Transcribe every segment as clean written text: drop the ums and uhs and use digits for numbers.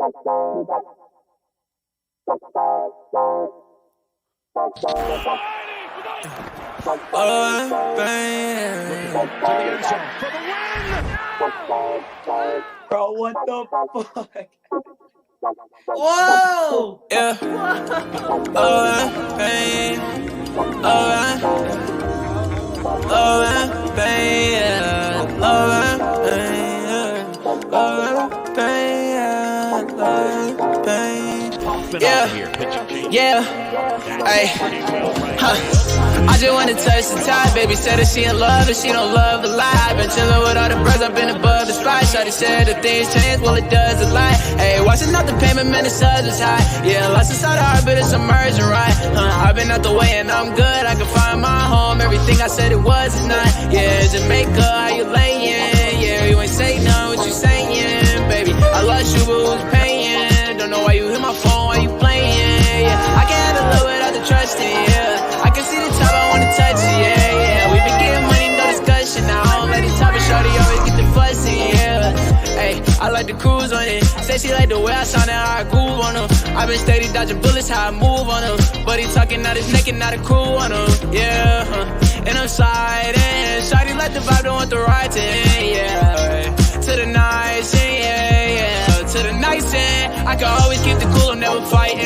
Bro, what the fuck? Whoa! Yeah. Yeah. Hey. I just wanna touch the top. Baby said that she in love and she don't love the lie. Been chillin' with all the bros, I've been above the spot. Shawty said that things change, well it does a lot. Hey, watching out the payment, man, the suds is high. Yeah, lost inside the heart, but it's emerging right. I've been out the way and I'm good. I can find my home. Everything I said it was is not. Yeah, Jamaica, how you layin'? Yeah, you ain't say none, what you saying, baby? I lost you, but who's paying? Don't know why you hit my phone, why you playing? Yeah, I can't handle love without the trusting. Yeah, I can see the top, I wanna touch it. Yeah, yeah, we been getting money, no discussion. Now I don't let it top, and shorty always get the fussy. Yeah, hey, I like the cruise on it. Say she like the way I sound and how I groove on them. I been steady dodging bullets, how I move on them. But he talking out his neck and not a crew on him. Yeah, and I'm sliding. Shawty like the vibe, don't want the ride to end. Yeah, to the nice end. Yeah, yeah, to the nice end. I can always keep the cool, I'm never fighting.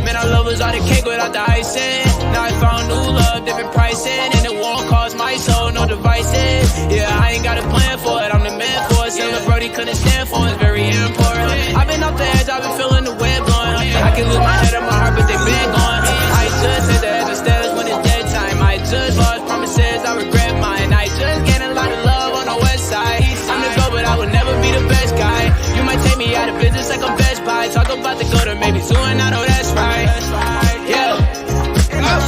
Man, I love is all the cake without the icing. Now I found new love, different pricing. And it won't cost my soul, no devices. Yeah, I ain't got a plan for it, I'm the man for it. Selling Brody couldn't stand for it, it's very important. I've been off the edge, I've been feeling the wind blowing. I can lose my head and my heart, but they been gone. I just hit the edge of stairs when it's dead time. I just lost promises, I regret mine. I just gained a lot of love on the west side. I'm the go, but I would never be the best guy. You might take me out of business like I'm Best Buy. Talk about the go to maybe soon, I know that's right. Yeah.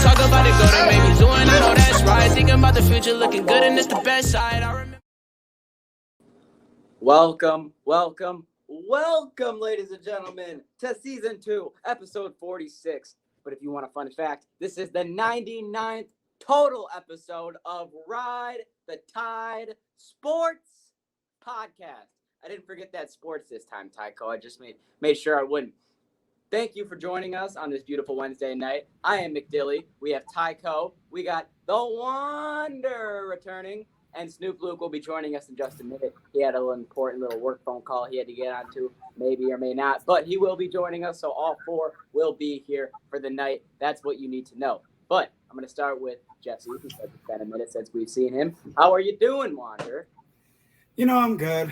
Talk about the go to maybe soon, I know that's right. Thinking about the future, looking good, and it's the best side. I remember. Welcome, ladies and gentlemen, to Season 2, Episode 46. But if you want a fun fact, this is the 99th total episode of Ride the Tide Sports Podcast. I didn't forget that sports this time, Tycho. I just made sure I wouldn't. Thank you for joining us on this beautiful Wednesday night. I am McDilly. We have Tycho. We got the Wander returning. And Snoop Luke will be joining us in just a minute. He had an important little work phone call he had to get onto, maybe or may not. But he will be joining us, so all four will be here for the night. That's what you need to know. But I'm going to start with Jesse, because it's been a minute since we've seen him. How are you doing, Wander? You know, I'm good.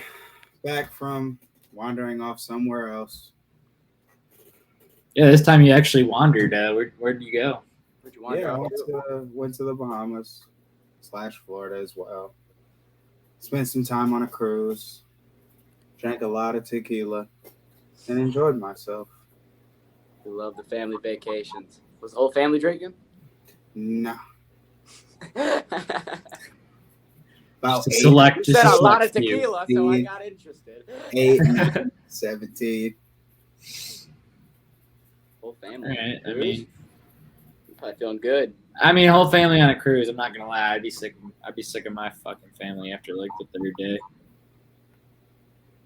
Back from wandering off somewhere else. Yeah, this time you actually wandered. Where'd you go? Where'd you wander? Yeah, I went to the Bahamas / Florida as well. Spent some time on a cruise. Drank a lot of tequila and enjoyed myself. We love the family vacations. Was the whole family drinking? No. Just a select. You said a lot of tequila, so I got interested. 8, 17. Whole family. Right, I mean, you're probably feeling good. I mean, whole family on a cruise. I'm not gonna lie. I'd be sick of my fucking family after like the third day.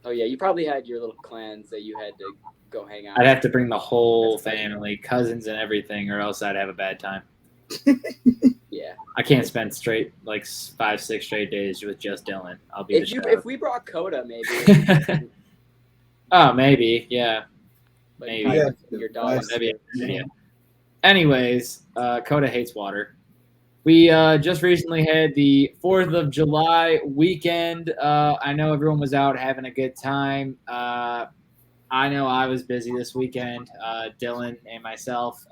Oh yeah, you probably had your little clans that you had to go hang out. I'd have to bring the whole family, cousins and everything, or else I'd have a bad time. Yeah. I can't spend straight like 5-6 straight days with just Dylan. I'll be if we brought Coda, maybe. Oh, maybe, yeah. But Maybe. yeah, your dog. Maybe. Yeah. Anyways, Coda hates water. We just recently had the 4th of July weekend. I know everyone was out having a good time. I know I was busy this weekend. Dylan and myself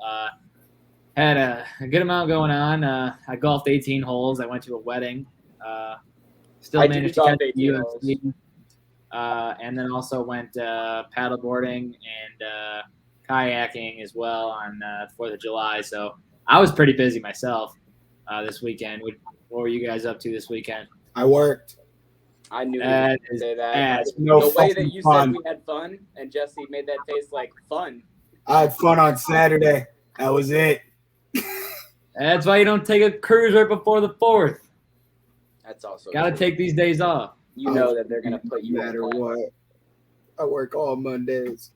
had a good amount going on. I golfed 18 holes. I went to a wedding. Still managed to catch the UFC. And then also went paddle boarding and kayaking as well on 4th of July. So I was pretty busy myself this weekend. What were you guys up to this weekend? I worked. I knew you were going to say that. No the way that you fun. said we had fun, and Jesse made that face like fun. I had fun on Saturday. That was it. That's why you don't take a cruise right before the 4th. That's also Got to take these days off. You know that they're going to put you no matter on what. I work all Mondays.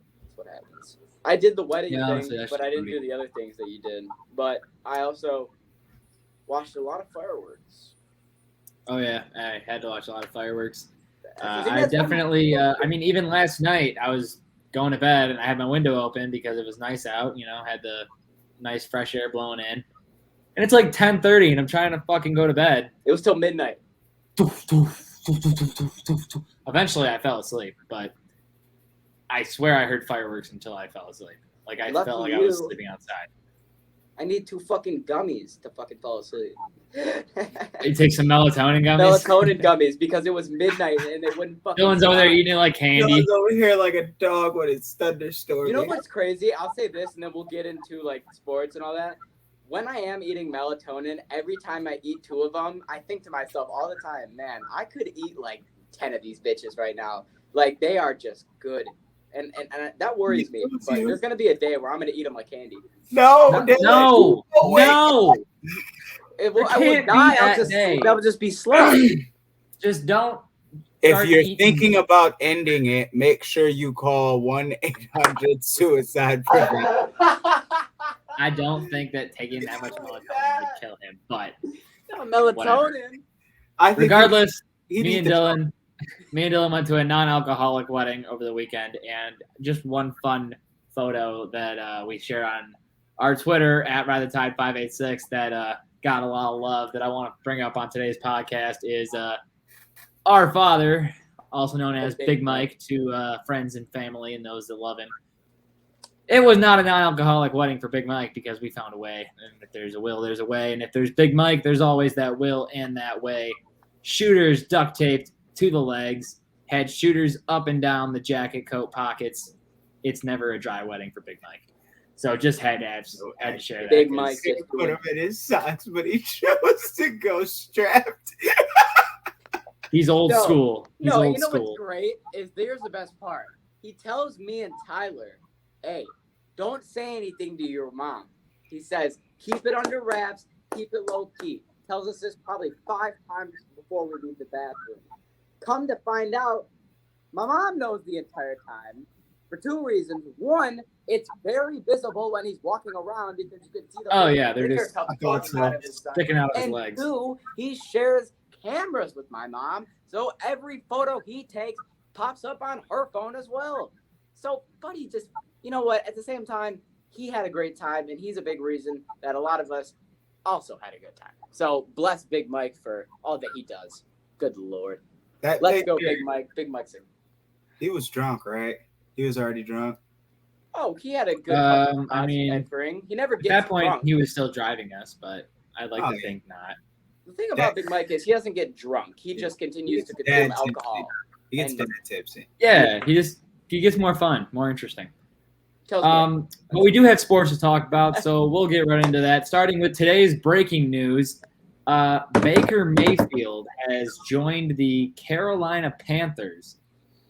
happens. I did the wedding Yeah, honestly, thing, that's but I didn't pretty- do the other things that you did. But I also watched a lot of fireworks. Oh yeah, I had to watch a lot of fireworks. I think I that's one- definitely. I mean, even last night, I was going to bed and I had my window open because it was nice out. You know, had the nice fresh air blowing in, and it's like 10:30, and I'm trying to fucking go to bed. It was till midnight. Eventually, I fell asleep, but I swear I heard fireworks until I fell asleep. Like I Lucky felt like I was you. sleeping outside. I need 2 fucking gummies to fucking fall asleep. You take some melatonin gummies. Melatonin gummies because it was midnight and they wouldn't fucking. Dylan's over there stop. eating it like candy. Dylan's over here like a dog when it's thunderstorming. You know what's crazy? I'll say this, and then we'll get into like sports and all that. When I am eating melatonin, every time I eat 2 of them, I think to myself all the time, man, I could eat like 10 of these bitches right now. Like they are just good, and that worries me. But there's gonna be a day where I'm gonna eat them like candy. No, Dylan. No, wait. no. I There would can't be die. that day. That would just be slow. Just don't. If Start you're eating. thinking about ending it, make sure you call 1-800-SUICIDE prevention. I don't think that taking that much melatonin would kill him. But Melatonin. I think regardless, he'd me eat and Dylan went to a non-alcoholic wedding over the weekend, and just one fun photo that we shared on our Twitter at RideTheTide586 that got a lot of love that I want to bring up on today's podcast is our father, also known as Big Mike, to friends and family and those that love him. It was not a non-alcoholic wedding for Big Mike because we found a way. And if there's a will, there's a way. And if there's Big Mike, there's always that will and that way. Shooters duct taped to the legs, had shooters up and down the jacket coat pockets. It's never a dry wedding for Big Mike. So just had to share that. Big Mike. He put him in his socks, but he chose to go strapped. He's old No, school. He's No, old you know school. what's great is there's the best part. He tells me and Tyler, hey, don't say anything to your mom. He says, keep it under wraps, keep it low key. Tells us this probably 5 times before we leave the bathroom. Come to find out, my mom knows the entire time for 2 reasons. One, it's very visible when he's walking around because you can see the Oh, yeah, they're finger just cups thought poking out of so. his side. Sticking out of his And legs. 2, he shares cameras with my mom, so every photo he takes pops up on her phone as well. So Buddy just, you know what, at the same time, he had a great time, and he's a big reason that a lot of us also had a good time. So bless Big Mike for all that he does. Good Lord. That Let's day, go, Big Mike. Big Mike's in. He was drunk, right? He was already drunk. Oh, he had a good I mean, entering. He never At gets that point, drunk. he was still driving us, but I'd like Oh, to yeah. think not. The thing about Big Mike is he doesn't get drunk. He just continues to consume Dad alcohol. He gets And- dad tipsy. Yeah, he gets more fun, more interesting. Tells me. But we do have sports to talk about, so we'll get right into that. Starting with today's breaking news, Baker Mayfield has joined the Carolina Panthers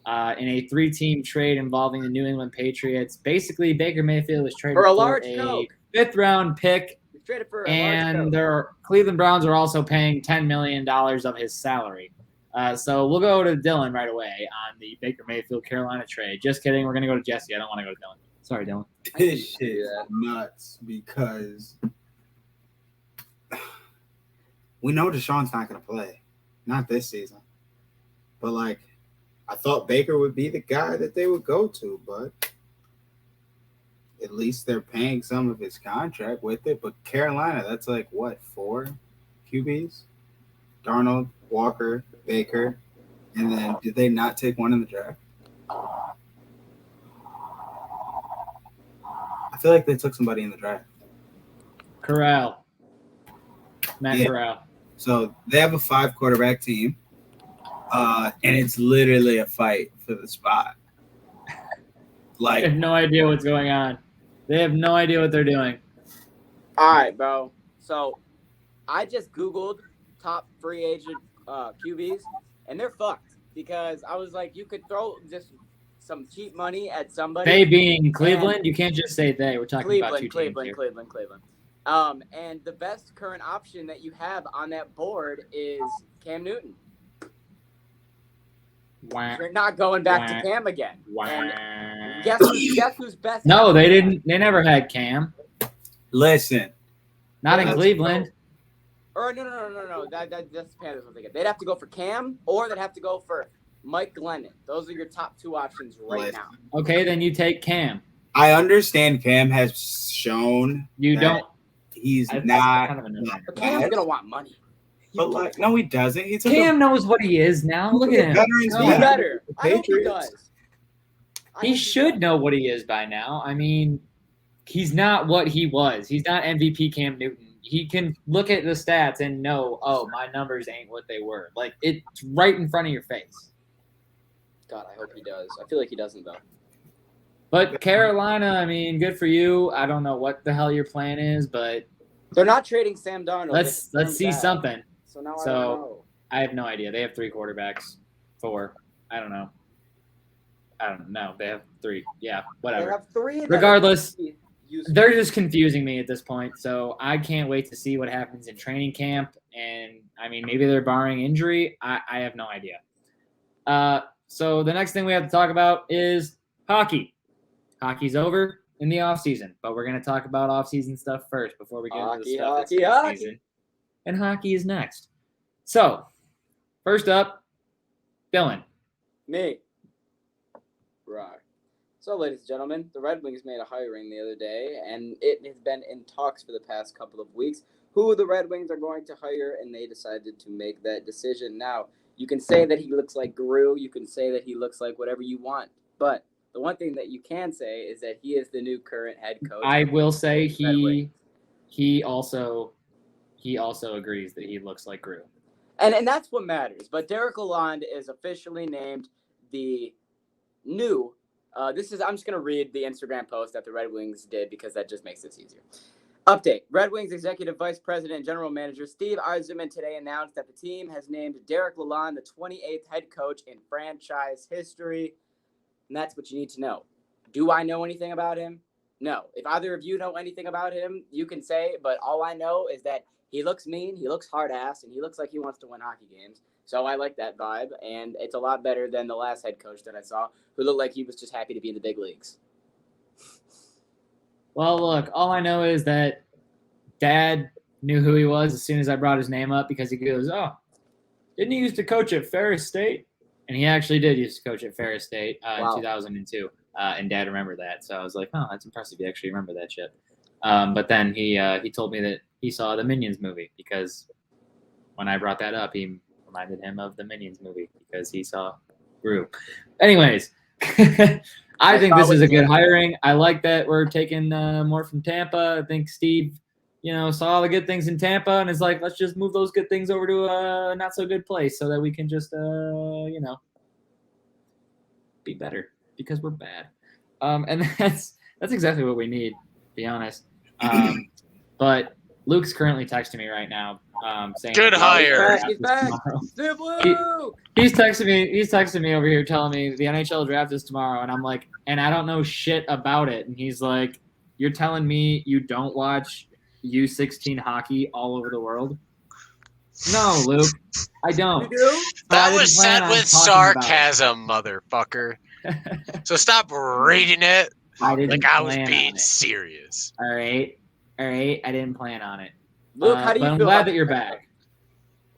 in a 3-team trade involving the New England Patriots. Basically, Baker Mayfield was traded For a large a Coke. 5th-round pick, He's traded for a large and Coke. their Cleveland Browns are also paying $10 million of his salary. So we'll go to Dylan right away on the Baker Mayfield Carolina trade. Just kidding. We're going to go to Jesse. I don't want to go to Dylan. Sorry, Dylan. This shit is nuts because we know Deshaun's not going to play. Not this season. But, like, I thought Baker would be the guy that they would go to, but at least they're paying some of his contract with it. But Carolina, that's like, what, 4 QBs? Darnold, Walker, Baker, and then did they not take one in the draft? I feel like they took somebody in the draft. Corral. Matt Yeah. Corral. So they have a 5 quarterback team, and it's literally a fight for the spot. They Like, have no idea what's going on. They have no idea what they're doing. All right, bro. So I just Googled top free agent QBs, and they're fucked because I was like, you could throw just some cheap money at somebody. They being Cleveland, you can't just say they. We're talking about two Cleveland, teams Cleveland, here. Cleveland. And the best current option that you have on that board is Cam Newton. Wah, You're not going back to Wah. Cam again. wah. And guess who's best? No, at they it? didn't. They never had Cam. Listen, Not in That's Cleveland. Or no. That's the Panthers what they get. They'd have to go for Cam, or they'd have to go for Mike Glennon. Those are your top two options right now. Okay, then you take Cam. I understand Cam has shown You that don't. he's That's not. kind of a no-brainer. But Cam's gonna want money. But like, no, he doesn't. He took Cam knows what he is now. Look at him. Veterans No. He's Yeah. better. I hope he Patriots. does. I He hope should does. know what he is by now. I mean, he's not what he was. He's not MVP Cam Newton. He can look at the stats and know, oh, my numbers ain't what they were. Like, it's right in front of your face. God, I hope he does. I feel like he doesn't though. But Carolina, I mean, good for you. I don't know what the hell your plan is, but They're not trading Sam Darnold. let's see something. So now I So- don't know. I have no idea. They have 3 quarterbacks. 4. I don't know. They have 3. Yeah, They whatever. have 3. that Regardless, are useful. they're just confusing me at this point. So I can't wait to see what happens in training camp. And I mean, maybe they're barring injury. I have no idea. So the next thing we have to talk about is hockey. Hockey's over in the offseason, but we're going to talk about offseason stuff first before we get into the stuff that's in the season. And hockey is next. So, first up, Dylan. Me. Right. So, ladies and gentlemen, the Red Wings made a hiring the other day, and it has been in talks for the past couple of weeks who the Red Wings are going to hire, and they decided to make that decision. Now, you can say that he looks like Gru, you can say that he looks like whatever you want, but the one thing that you can say is that he is the new current head coach. I will say of the Red Wings. he also agrees that he looks like Gru. And that's what matters. But Derek Lalonde is officially named the new. I'm just going to read the Instagram post that the Red Wings did because that just makes this easier. Update. Red Wings Executive Vice President and General Manager Steve Yzerman today announced that the team has named Derek Lalonde the 28th head coach in franchise history. And that's what you need to know. Do I know anything about him? No. If either of you know anything about him, you can say, but all I know is that he looks mean, he looks hard-ass, and he looks like he wants to win hockey games. So I like that vibe, and it's a lot better than the last head coach that I saw, who looked like he was just happy to be in the big leagues. Well, look, all I know is that Dad knew who he was as soon as I brought his name up because he goes, oh, didn't he used to coach at Ferris State? And he actually did used to coach at Ferris State Wow. in 2002, and Dad remembered that. So I was like, oh, that's impressive. You actually remember that shit. But then he told me that he saw the Minions movie because when I brought that up, he reminded him of the Minions movie because he saw Gru. Anyways, I think this is a good hiring. I like that we're taking more from Tampa. I think Steve, saw all the good things in Tampa and is like, let's just move those good things over to a not so good place so that we can just, be better because we're bad. And that's exactly what we need, to be honest. But Luke's currently texting me right now, saying Good hire. He's back. Steve Luke! He's texting me over here telling me the NHL draft is tomorrow, and I'm like, and I don't know shit about it. And he's like, you're telling me you don't watch U16 hockey all over the world? No, Luke, I don't. You do? But I That didn't was plan said on with talking about it. sarcasm, motherfucker. So stop reading it I didn't like I was plan being on it. serious. All right, I didn't plan on it. Luke, how do you but I'm feel glad about that you're this? back.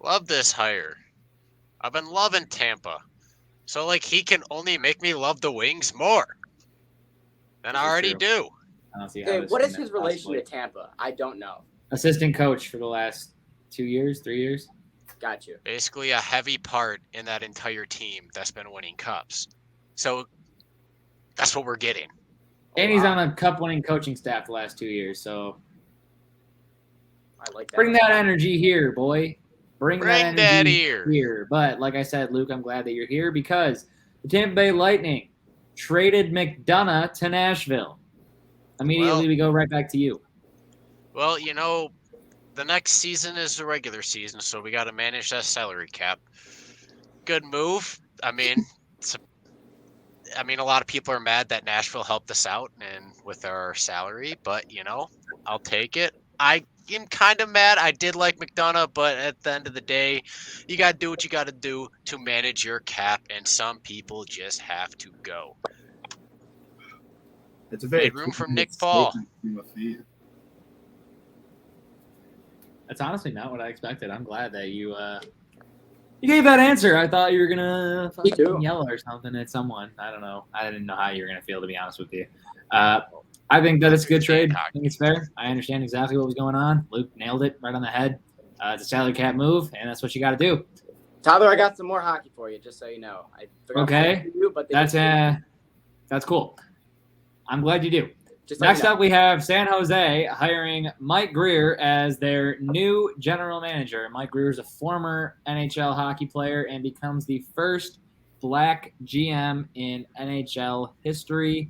Love this hire. I've been loving Tampa. So, he can only make me love the Wings more than This I is already true. do. I don't see how Dave, this what can is his relation possibly- to Tampa? I don't know. Assistant coach for the last 2 years, 3 years. Got you. Basically, a heavy part in that entire team that's been winning cups. So, that's what we're getting. And he's wow. on a cup-winning coaching staff the last 2 years, so I like that. bring that energy here, boy. Bring Bring that that energy here. here. But like I said, Luke, I'm glad that you're here because the Tampa Bay Lightning traded McDonough to Nashville. Immediately, Well- we go right back to you. Well, the next season is the regular season, so we got to manage that salary cap. Good move. I mean, a lot of people are mad that Nashville helped us out and with our salary, but I'll take it. I am kind of mad. I did like McDonough, but at the end of the day, you got to do what you got to do to manage your cap, and some people just have to go. It's a very Made room for Nick statement Paul. from a fan. That's honestly not what I expected. I'm glad that you gave that answer. I thought you were gonna Me too. fucking yell or something at someone. I don't know. I didn't know how you were gonna feel, to be honest with you. I think that it's a good trade. I think it's fair. I understand exactly what was going on. Luke nailed it right on the head. It's a salary cap move, and that's what you got to do. Tyler, I got some more hockey for you, just so you know. I forgot to Okay. say it to you, but That's cool. I'm glad you do. just so Next you know. up, we have San Jose hiring Mike Greer as their new general manager. Mike Greer is a former NHL hockey player and becomes the first black GM in NHL history.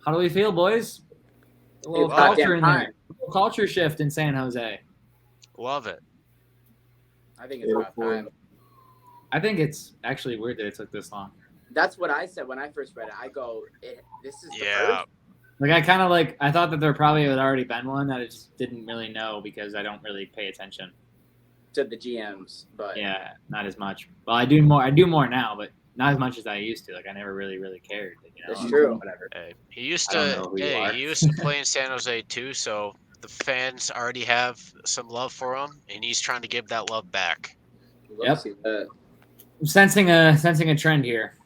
How do we feel, boys? A little It's culture goddamn in there. time. A little culture shift in San Jose. Love it. I think it's about time. I think it's actually weird that it took this long. That's what I said when I first read it. I go, this is the Yeah. first? Like I thought that there probably had already been one that I just didn't really know because I don't really pay attention. To the GMs, but Yeah, not as much. Well, I do more now, but not as much as I used to. Like I never really cared. You know, That's true. Whatever. Hey, he used I don't to. know who you Hey, are. he used to play in San Jose too, so the fans already have some love for him, and he's trying to give that love back. we'll Yep. see that. I'm sensing a trend here.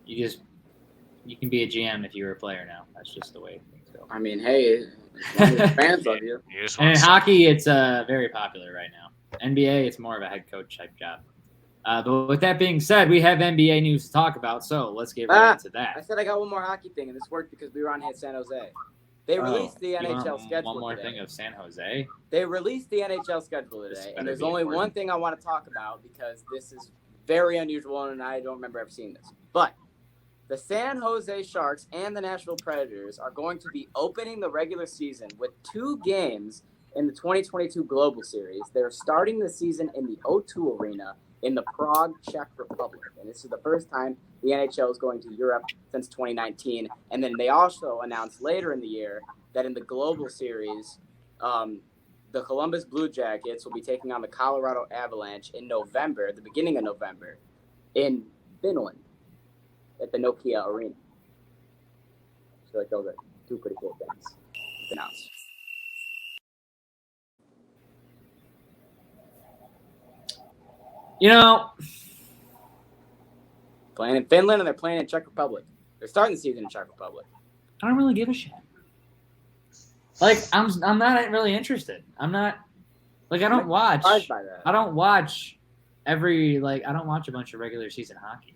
You can be a GM if you were a player now. That's just the way things go. I mean, hey, as long as the fans love you. You just And in want hockey, it's very popular right now. NBA, it's more of a head coach type job. But with that being said, we have NBA news to talk about, so let's get right into I that. said I got one more hockey thing, and this worked because we were on San Jose. They released the You want NHL schedule One more today. thing of San Jose. They released the NHL schedule This today, better and there's be only important. one thing I want to talk about because this is very unusual, and I don't remember ever seeing this. But the San Jose Sharks and the Nashville Predators are going to be opening the regular season with 2 games in the 2022 Global Series. They're starting the season in the O2 Arena in the Prague, Czech Republic. And this is the first time the NHL is going to Europe since 2019. And then they also announced later in the year that in the Global Series, the Columbus Blue Jackets will be taking on the Colorado Avalanche in November, the beginning of November, in Finland at the Nokia Arena. So like those are 2 pretty cool things announced. You know, Playing in Finland and they're playing in Czech Republic. They're starting the season in Czech Republic. I don't really give a shit. Like I'm not really interested. I'm not like I don't watch. Surprised by that. I don't watch I don't watch a bunch of regular season hockey.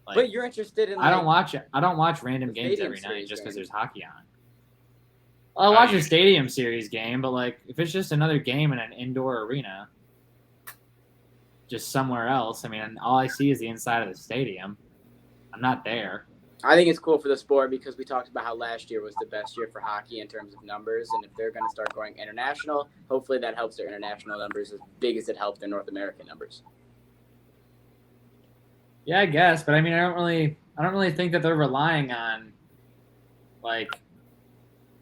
Like, But you're interested in I don't watch random the games Stadium every night Series just because game. there's hockey on. I'll watch a Stadium Series game, but like if it's just another game in an indoor arena, just somewhere else. I mean, all I see is the inside of the stadium. I'm not there. I think it's cool for the sport because we talked about how last year was the best year for hockey in terms of numbers, and if they're going to start going international, hopefully that helps their international numbers as big as it helped their North American numbers. Yeah, I guess, but I mean, I don't really think that they're relying on like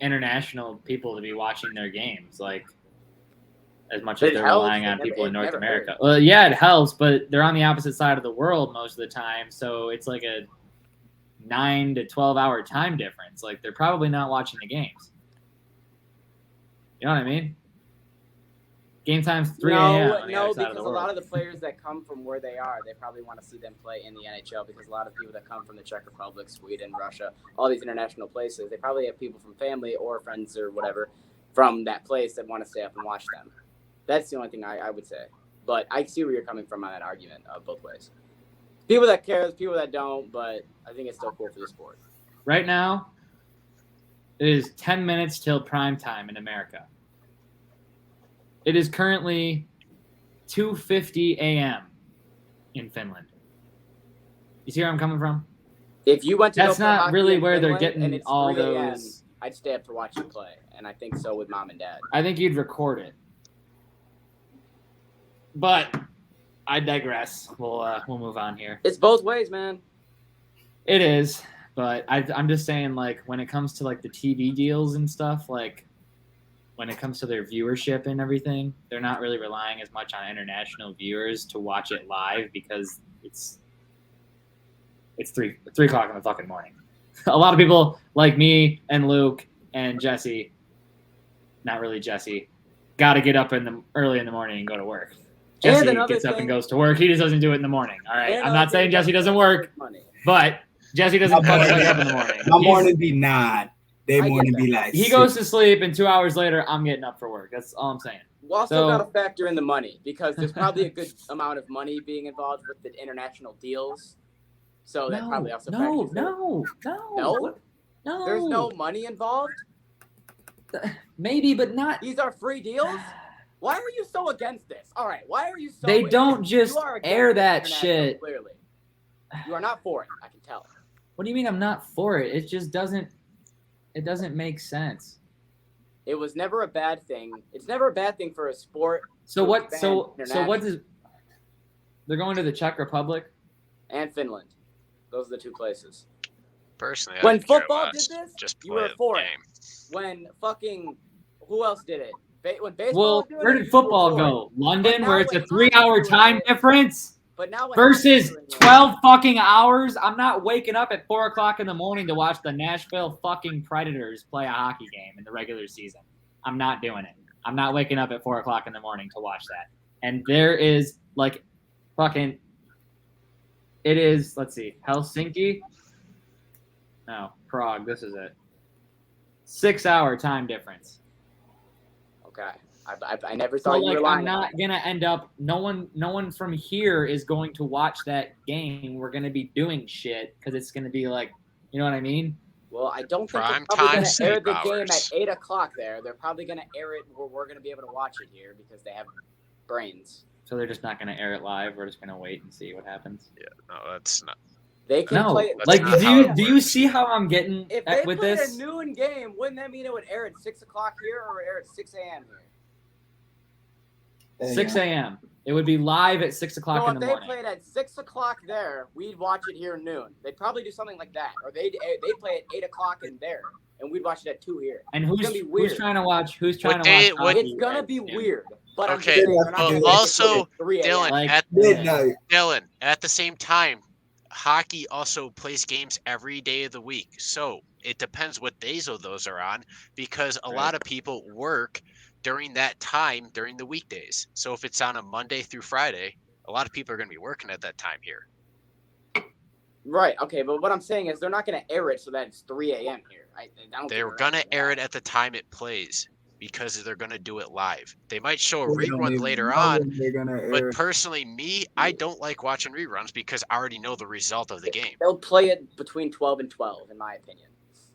international people to be watching their games, like as much as It they're helps. relying on It people in North never America. hurts. Well, yeah, it helps, but they're on the opposite side of the world most of the time, so it's like a 9 to 12 hour time difference. Like they're probably not watching the games. You know what I mean? Game time's 3 a.m. on the No, other side because of a the lot world. of the players that come from where they are, they probably want to see them play in the NHL because a lot of people that come from the Czech Republic, Sweden, Russia, all these international places, they probably have people from family or friends or whatever from that place that want to stay up and watch them. That's the only thing I would say. But I see where you're coming from on that argument both ways. People that care, there's people that don't, but I think it's still cool for the sport. Right now, it is 10 minutes till prime time in America. It is currently 2:50 a.m. in Finland. You see where I'm coming from? If you went to That's go play not hockey really in where they're Finland and getting it's all 3 a.m., those. I'd stay up to watch you play, and I think so with mom and dad. I think you'd record it. But I digress. We'll move on here. It's both ways, man. It is, but I'm just saying, like, when it comes to like the TV deals and stuff, like when it comes to their viewership and everything, they're not really relying as much on international viewers to watch it live because it's 3:00 in the fucking morning. A lot of people like me and Luke and Jesse, not really Jesse, got to get up early in the morning and go to work. Jesse gets up and goes to work. He just doesn't do it in the morning. All right. I'm not saying Jesse doesn't work, but Jesse doesn't fucking wake up in the morning. My morning be 9. They morning be like he 6. goes to sleep, and 2 hours later, I'm getting up for work. That's all I'm saying. We also got to factor in the money because there's probably a good amount of money being involved with the international deals. So that probably also factors in. No. There's no money involved? Maybe, but not. These are free deals? Why are you so against this? All right, why are you so They don't just air that shit. Clearly. You are not for it, I can tell. What do you mean I'm not for it? It just doesn't make sense. It was never a bad thing. It's never a bad thing for a sport. So what is they're going to the Czech Republic and Finland. Those are the two places. Personally, when football did this, just you were for it. When fucking who else did it? When baseball where did football go? London, where it's a 3-hour time difference but now versus 12 fucking hours. I'm not waking up at 4:00 in the morning to watch the Nashville fucking Predators play a hockey game in the regular season. I'm not doing it. I'm not waking up at 4:00 in the morning to watch that. And there is like fucking. It is. Let's see, Helsinki. No, Prague. This is it. 6-hour time difference. Okay, I never thought you were lying. I'm not gonna end up. No one from here is going to watch that game. We're gonna be doing shit because it's gonna be like, you know what I mean? Well, I don't think they're probably gonna air the game at 8:00 there. They're probably gonna air it where we're gonna be able to watch it here because they have brains. So they're just not gonna air it live. We're just gonna wait and see what happens. Yeah, no, that's not. They can play it. Like, do you see how I'm getting if they with played this? a noon game, wouldn't that mean it would air at 6:00 here or air at 6 a.m. here? 6 a.m. It would be live at 6 o'clock in the morning. If they played at 6 o'clock there, we'd watch it here at noon. They'd probably do something like that, or they play at 8 o'clock in there, and we'd watch it at 2 here. And who's trying to watch? Who's trying to watch? It's gonna be weird. But okay, but also Dylan, at the same time, hockey also plays games every day of the week, so it depends what days of those are on because a lot of people work during that time during the weekdays. So if it's on a Monday through Friday, a lot of people are going to be working at that time here. Right. Okay. But what I'm saying is they're not going to air it so that it's 3 a.m. here. They're going to air it at the time it plays because they're going to do it live. They might show a rerun later on. But personally, I don't like watching reruns because I already know the result of the game. They'll play it between 12 and 12, in my opinion.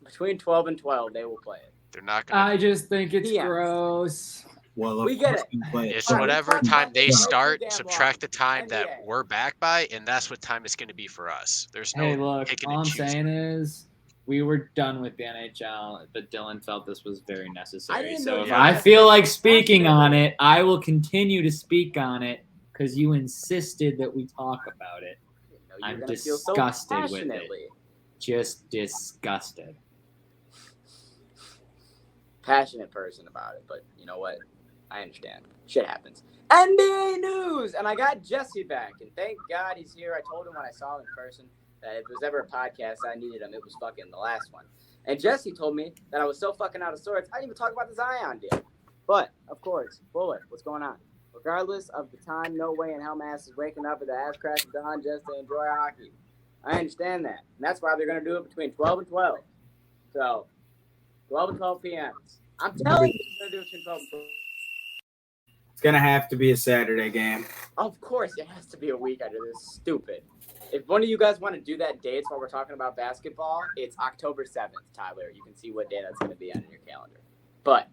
Between 12 and 12, they will play it. They're not going I just think it's gross. Well, we get it. It's whatever time they start, subtract the time that we're back by, and that's what time it's going to be for us. There's no Hey, look, picking all and I'm choosing. saying is we were done with the NHL, but Dylan felt this was very necessary. So if I feel like speaking on it, I will continue to speak on it because you insisted that we talk about it. I'm disgusted with it. Just disgusted. Passionate person about it, but you know what? I understand. Shit happens. NBA news, and I got Jesse back, and thank God he's here. I told him when I saw him in person that if there was ever a podcast I needed him, it was fucking the last one. And Jesse told me that I was so fucking out of sorts, I didn't even talk about the Zion deal. But of course, Bullet, what's going on? Regardless of the time, no way in hell Mass is waking up with the ass crack of dawn just to enjoy hockey. I understand that, and that's why they're gonna do it between 12 and 12. So. 12 and 12 p.m. I'm telling you, they're going to do it between 12 and 12. It's going to have to be a Saturday game. Of course, it has to be a week after this. Stupid. If one of you guys want to do that dates while we're talking about basketball, it's October 7th, Tyler. You can see what day that's going to be on in your calendar. But,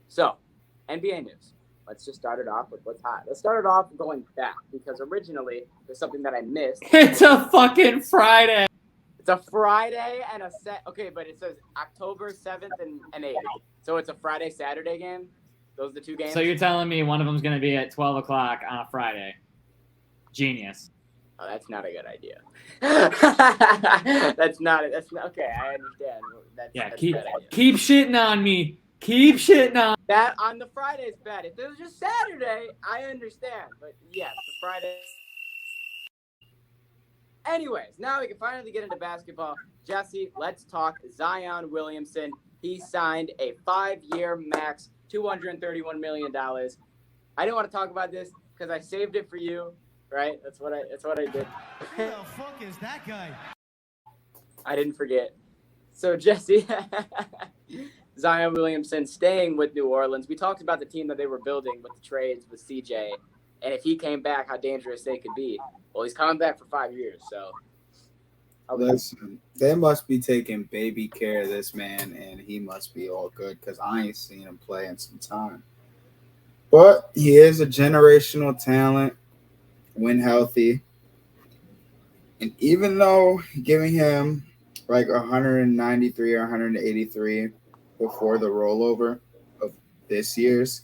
so, NBA news. Let's just start it off with what's hot. Let's start it off going back because originally there's something that I missed. It's a fucking Friday. It's a Friday and a set. Okay, but it says October 7th and 8th. So it's a Friday, Saturday game? Those are the two games? So you're telling me one of them's going to be at 12 o'clock on a Friday. Genius. Oh, that's not a good idea. That's not okay. I understand. That's keep a bad idea. keep shitting on me. Keep shitting on. That on the Friday is bad. If it was just Saturday, I understand. But yes, the Friday. Anyways, now we can finally get into basketball. Jesse, let's talk Zion Williamson. He signed a 5-year max, $231 million. I didn't want to talk about this because I saved it for you, right? That's what I did. Who the fuck is that guy? I didn't forget. So Jesse, Zion Williamson staying with New Orleans. We talked about the team that they were building with the trades with CJ, and if he came back, how dangerous they could be. Well, he's coming back for 5 years, so. Listen, they must be taking baby care of this man, and he must be all good because I ain't seen him play in some time. But he is a generational talent when healthy. And even though giving him like 193 or 183 before the rollover of this year's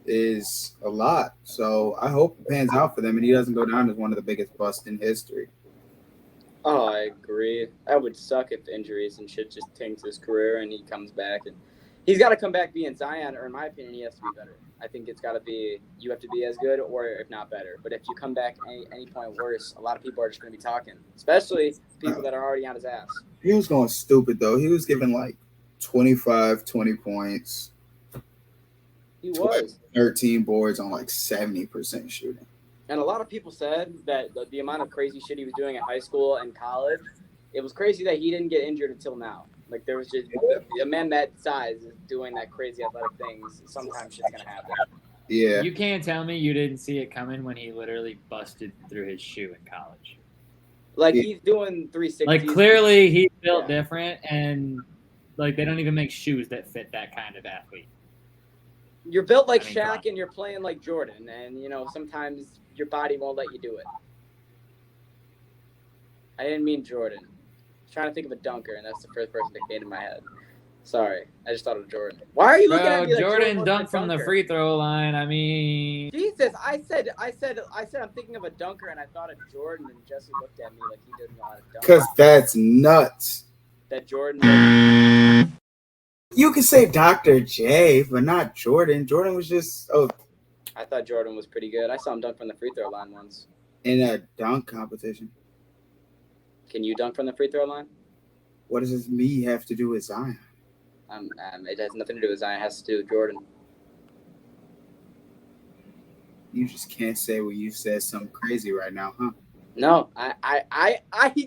is a lot. So I hope it pans out for them and he doesn't go down as one of the biggest busts in history. Oh, I agree. That would suck if injuries and shit just tanks his career and he comes back. And he's got to come back being Zion, or in my opinion, he has to be better. I think it's got to be, you have to be as good or if not better. But if you come back any point worse, a lot of people are just going to be talking, especially people that are already on his ass. He was going stupid, though. He was giving like 25, 20 points. He was. 13 boards on like 70% shooting. And a lot of people said that the amount of crazy shit he was doing in high school and college, it was crazy that he didn't get injured until now. Like, there was just a man that size is doing that crazy athletic things. Sometimes shit's going to happen. Yeah. You can't tell me you didn't see it coming when he literally busted through his shoe in college. Like, he's doing 360s. Like, clearly he's built different, and, like, they don't even make shoes that fit that kind of athlete. You're built like I mean, Shaq and you're playing like Jordan, and, you know, sometimes your body won't let you do it. I didn't mean Jordan. I was trying to think of a dunker, and that's the first person that came to my head. Sorry, I just thought of Jordan. Why are you looking at me like Jordan wasn't a dunked from the dunker? free throw line. I mean, Jesus, I said I'm thinking of a dunker, and I thought of Jordan, and Jesse looked at me like he didn't know how to dunk. Because that's nuts. That Jordan. You can say Dr. J, but not Jordan. Jordan was just I thought Jordan was pretty good. I saw him dunk from the free throw line once. in a dunk competition. Can you dunk from the free throw line? What does this me have to do with Zion? It has nothing to do with Zion. It has to do with Jordan. You just can't say what you said something crazy right now, huh? No, I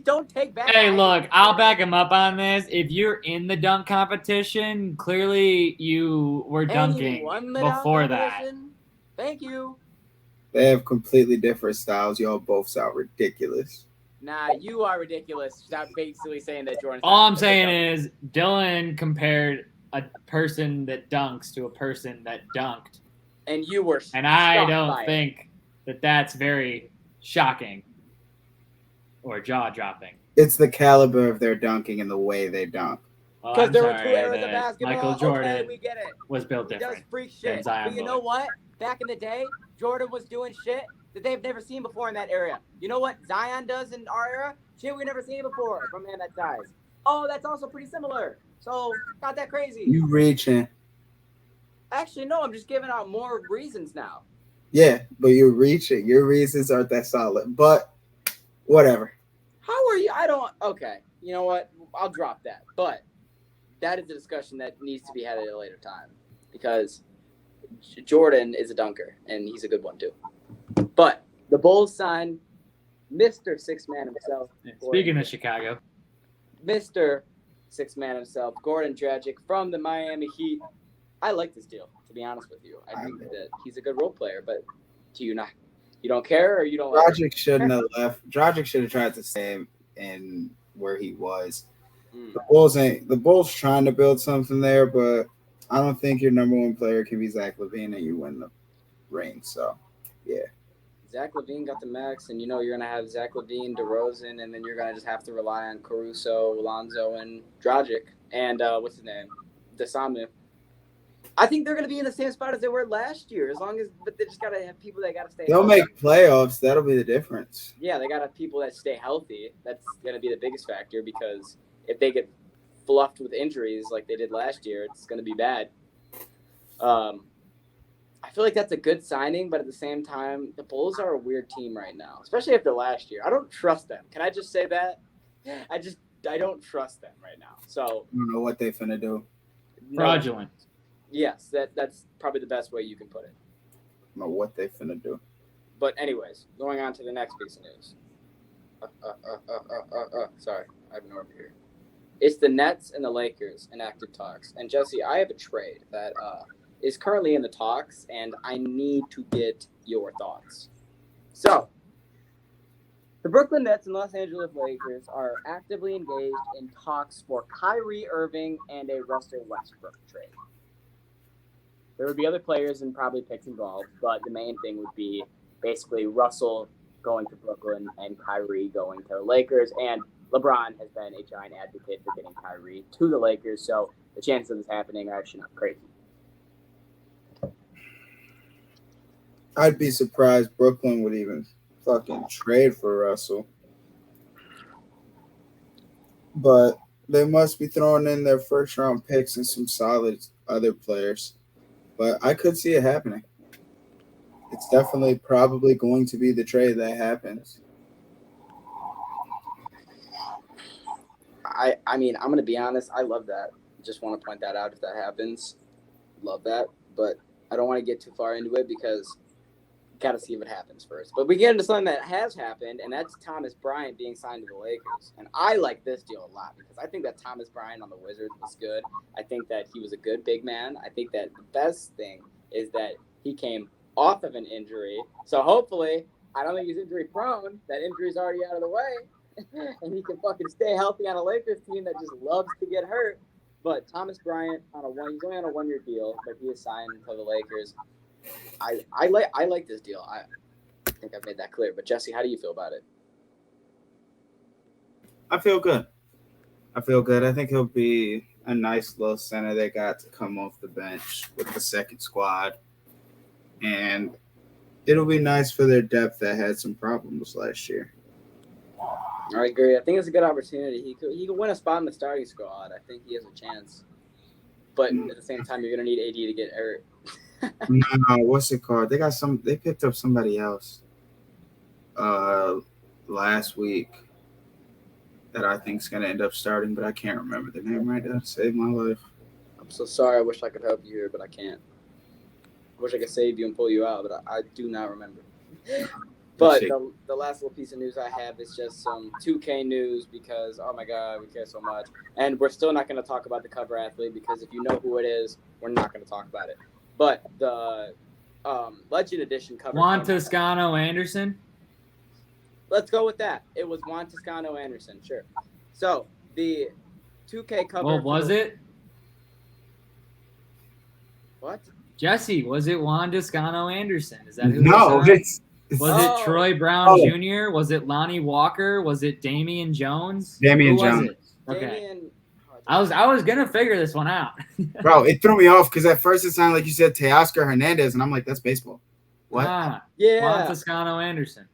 don't take back. hey, look, I'll back him up on this. If you're in the dunk competition, clearly you were dunking before that. Thank you. They have completely different styles. Y'all both sound ridiculous. Nah, you are ridiculous. Stop basically saying that Jordan. All I'm saying is Dylan compared a person that dunks to a person that dunked. And you were. And I shocked by don't it. think that that's very shocking or jaw-dropping. It's the caliber of their dunking and the way they dunk. Well, Because I'm there were sorry two eras of that basketball. Michael Jordan Okay, we get it. was built He does different. freak shit. Zion But you know Williamson. what? Back in the day, Jordan was doing shit that they've never seen before in that area. You know what Zion does in our era? Shit we've never seen before from a man that size. Oh, that's also pretty similar. So, not that crazy. You reaching. Actually, no, I'm just giving out more reasons now. Yeah, but you're reaching. Your reasons aren't that solid. But whatever. How are you? I don't. Okay. You know what? I'll drop that. But that is a discussion that needs to be had at a later time because Jordan is a dunker and he's a good one too. But the Bulls signed Mr. Six Man himself. Speaking of Chicago, Mr. Six Man himself, Gordon Dragic from the Miami Heat. I like this deal, to be honest with you. I think that he's a good role player, but do you not? You don't care or you don't like Dragic shouldn't have left. Dragic should have tried to stay in where he was. The Bulls trying to build something there, but I don't think your number one player can be Zach LaVine and you win the ring. So, yeah. Zach LaVine got the max, and you know you're going to have Zach LaVine, DeRozan, and then you're going to just have to rely on Caruso, Alonzo, and Dragic. And what's his name? Desamu. I think they're going to be in the same spot as they were last year, as long as, but they just got to have people that got to stay They'll healthy. make playoffs. That'll be the difference. Yeah, they got to have people that stay healthy. That's going to be the biggest factor, because if they get fluffed with injuries like they did last year, it's going to be bad. I feel like that's a good signing, but at the same time, the Bulls are a weird team right now, especially after last year. I don't trust them. Can I just say that? I don't trust them right now. So I don't know what they finna do. no, Fraudulent. yes, that's probably the best way you can put it. I don't know what they finna do. But anyways, going on to the next piece of news. Sorry, I have no up here. It's the Nets and the Lakers in active talks. And Jesse, I have a trade that is currently in the talks, and I need to get your thoughts. So, the Brooklyn Nets and Los Angeles Lakers are actively engaged in talks for Kyrie Irving and a Russell Westbrook trade. There would be other players and probably picks involved, but the main thing would be basically Russell going to Brooklyn and Kyrie going to the Lakers. And LeBron has been a giant advocate for getting Kyrie to the Lakers, so the chances of this happening are actually not crazy. I'd be surprised Brooklyn would even fucking trade for Russell. But they must be throwing in their first round picks and some solid other players. But I could see it happening. It's definitely probably going to be the trade that happens. I mean, I'm going to be honest. I love that. Just want to point that out if that happens. Love that. But I don't want to get too far into it because got to see if it happens first. But we get into something that has happened, and that's Thomas Bryant being signed to the Lakers. And I like this deal a lot because I think that Thomas Bryant on the Wizards was good. I think that he was a good big man. I think that the best thing is that he came off of an injury. So hopefully, I don't think he's injury prone. That injury's already out of the way. And he can fucking stay healthy on a Lakers team that just loves to get hurt. But Thomas Bryant he's only on a 1-year deal, but he is signed to the Lakers. I like this deal. I think I've made that clear. But Jesse, how do you feel about it? I feel good. I think he'll be a nice little center they got to come off the bench with the second squad. And it'll be nice for their depth that had some problems last year. I agree. I think it's a good opportunity. He could win a spot in the starting squad. I think he has a chance. But at the same time, you're gonna need AD to get hurt. No, what's it called? They picked up somebody else last week that I think is gonna end up starting, but I can't remember the name right now. Save my life. I'm so sorry. I wish I could help you here, but I can't. I wish I could save you and pull you out, but I do not remember. But the last little piece of news I have is just some 2K news because, oh my God, we care so much. And we're still not going to talk about the cover athlete because if you know who it is, we're not going to talk about it. But the Legend Edition cover. Juan Toscano Anderson? Let's go with that. It was Juan Toscano Anderson, sure. So the 2K cover. Well, was it? What? Jesse, was it Juan Toscano Anderson? Is that who No, Was Oh. it Troy Brown Jr.? Was it Lonnie Walker? Was it Damian Jones? Damian Who was Jones. it? Okay. I was gonna figure this one out. Bro, it threw me off because at first it sounded like you said Teoscar Hernandez, and I'm like, that's baseball. What? Juan Yeah. Toscano Anderson.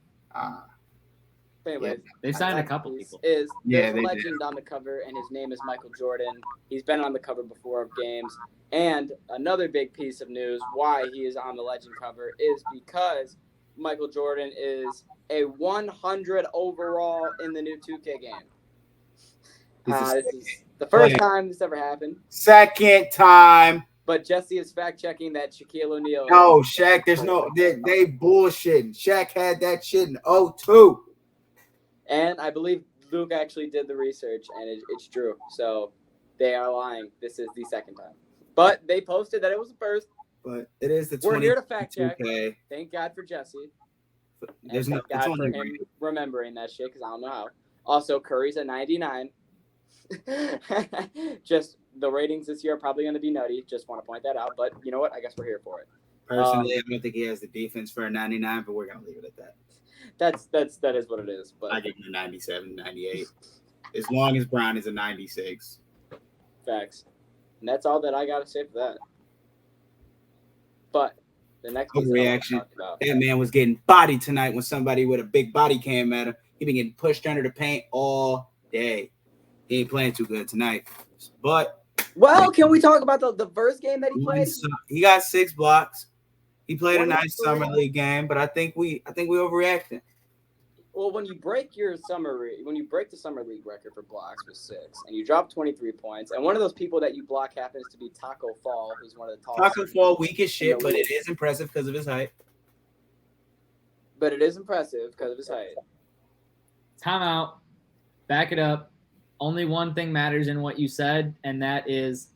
Anyways, They signed a that couple piece people. There's Yeah, a they legend on the cover, and his name is Michael Jordan. He's been on the cover before of games. And another big piece of news why he is on the legend cover is because Michael Jordan is a 100 overall in the new 2K game. This is the first time this ever happened. Second time. But Jesse is fact checking that Shaquille O'Neal. No, Shaq, there's no they bullshitting. Shaq had that shit in 02. And I believe Luke actually did the research, and it's true. So they are lying. This is the second time. But they posted that it was the first. But it is the 20. We're here to fact check. 2K. Thank God for Jesse. There's And no thank it's God for only him remembering that shit because I don't know how. Also, Curry's at 99. Just the ratings this year are probably going to be nutty. Just want to point that out. But you know what? I guess we're here for it. Personally, I don't think he has the defense for a 99, but we're gonna leave it at that. That is what it is. But I give him a 97, 98. As long as Brown is a 96. facts. And that's all that I got to say for that. But the next piece that I want to Overreaction. talk about. That man was getting bodied tonight when somebody with a big body came at him. He been getting pushed under the paint all day. He ain't playing too good tonight. But Well, can we talk about the first game that he played? he got 6 blocks. He played a One of nice three. summer league game, but I think we overreacted. Well, when you break the summer league record for blocks with 6, and you drop 23 points, and one of those people that you block happens to be Taco Fall, who's one of the tallest. Taco Fall weak as shit, in the but league. it is impressive because of his height. But it is impressive because of his height. Time out. Back it up. Only one thing matters in what you said, and that is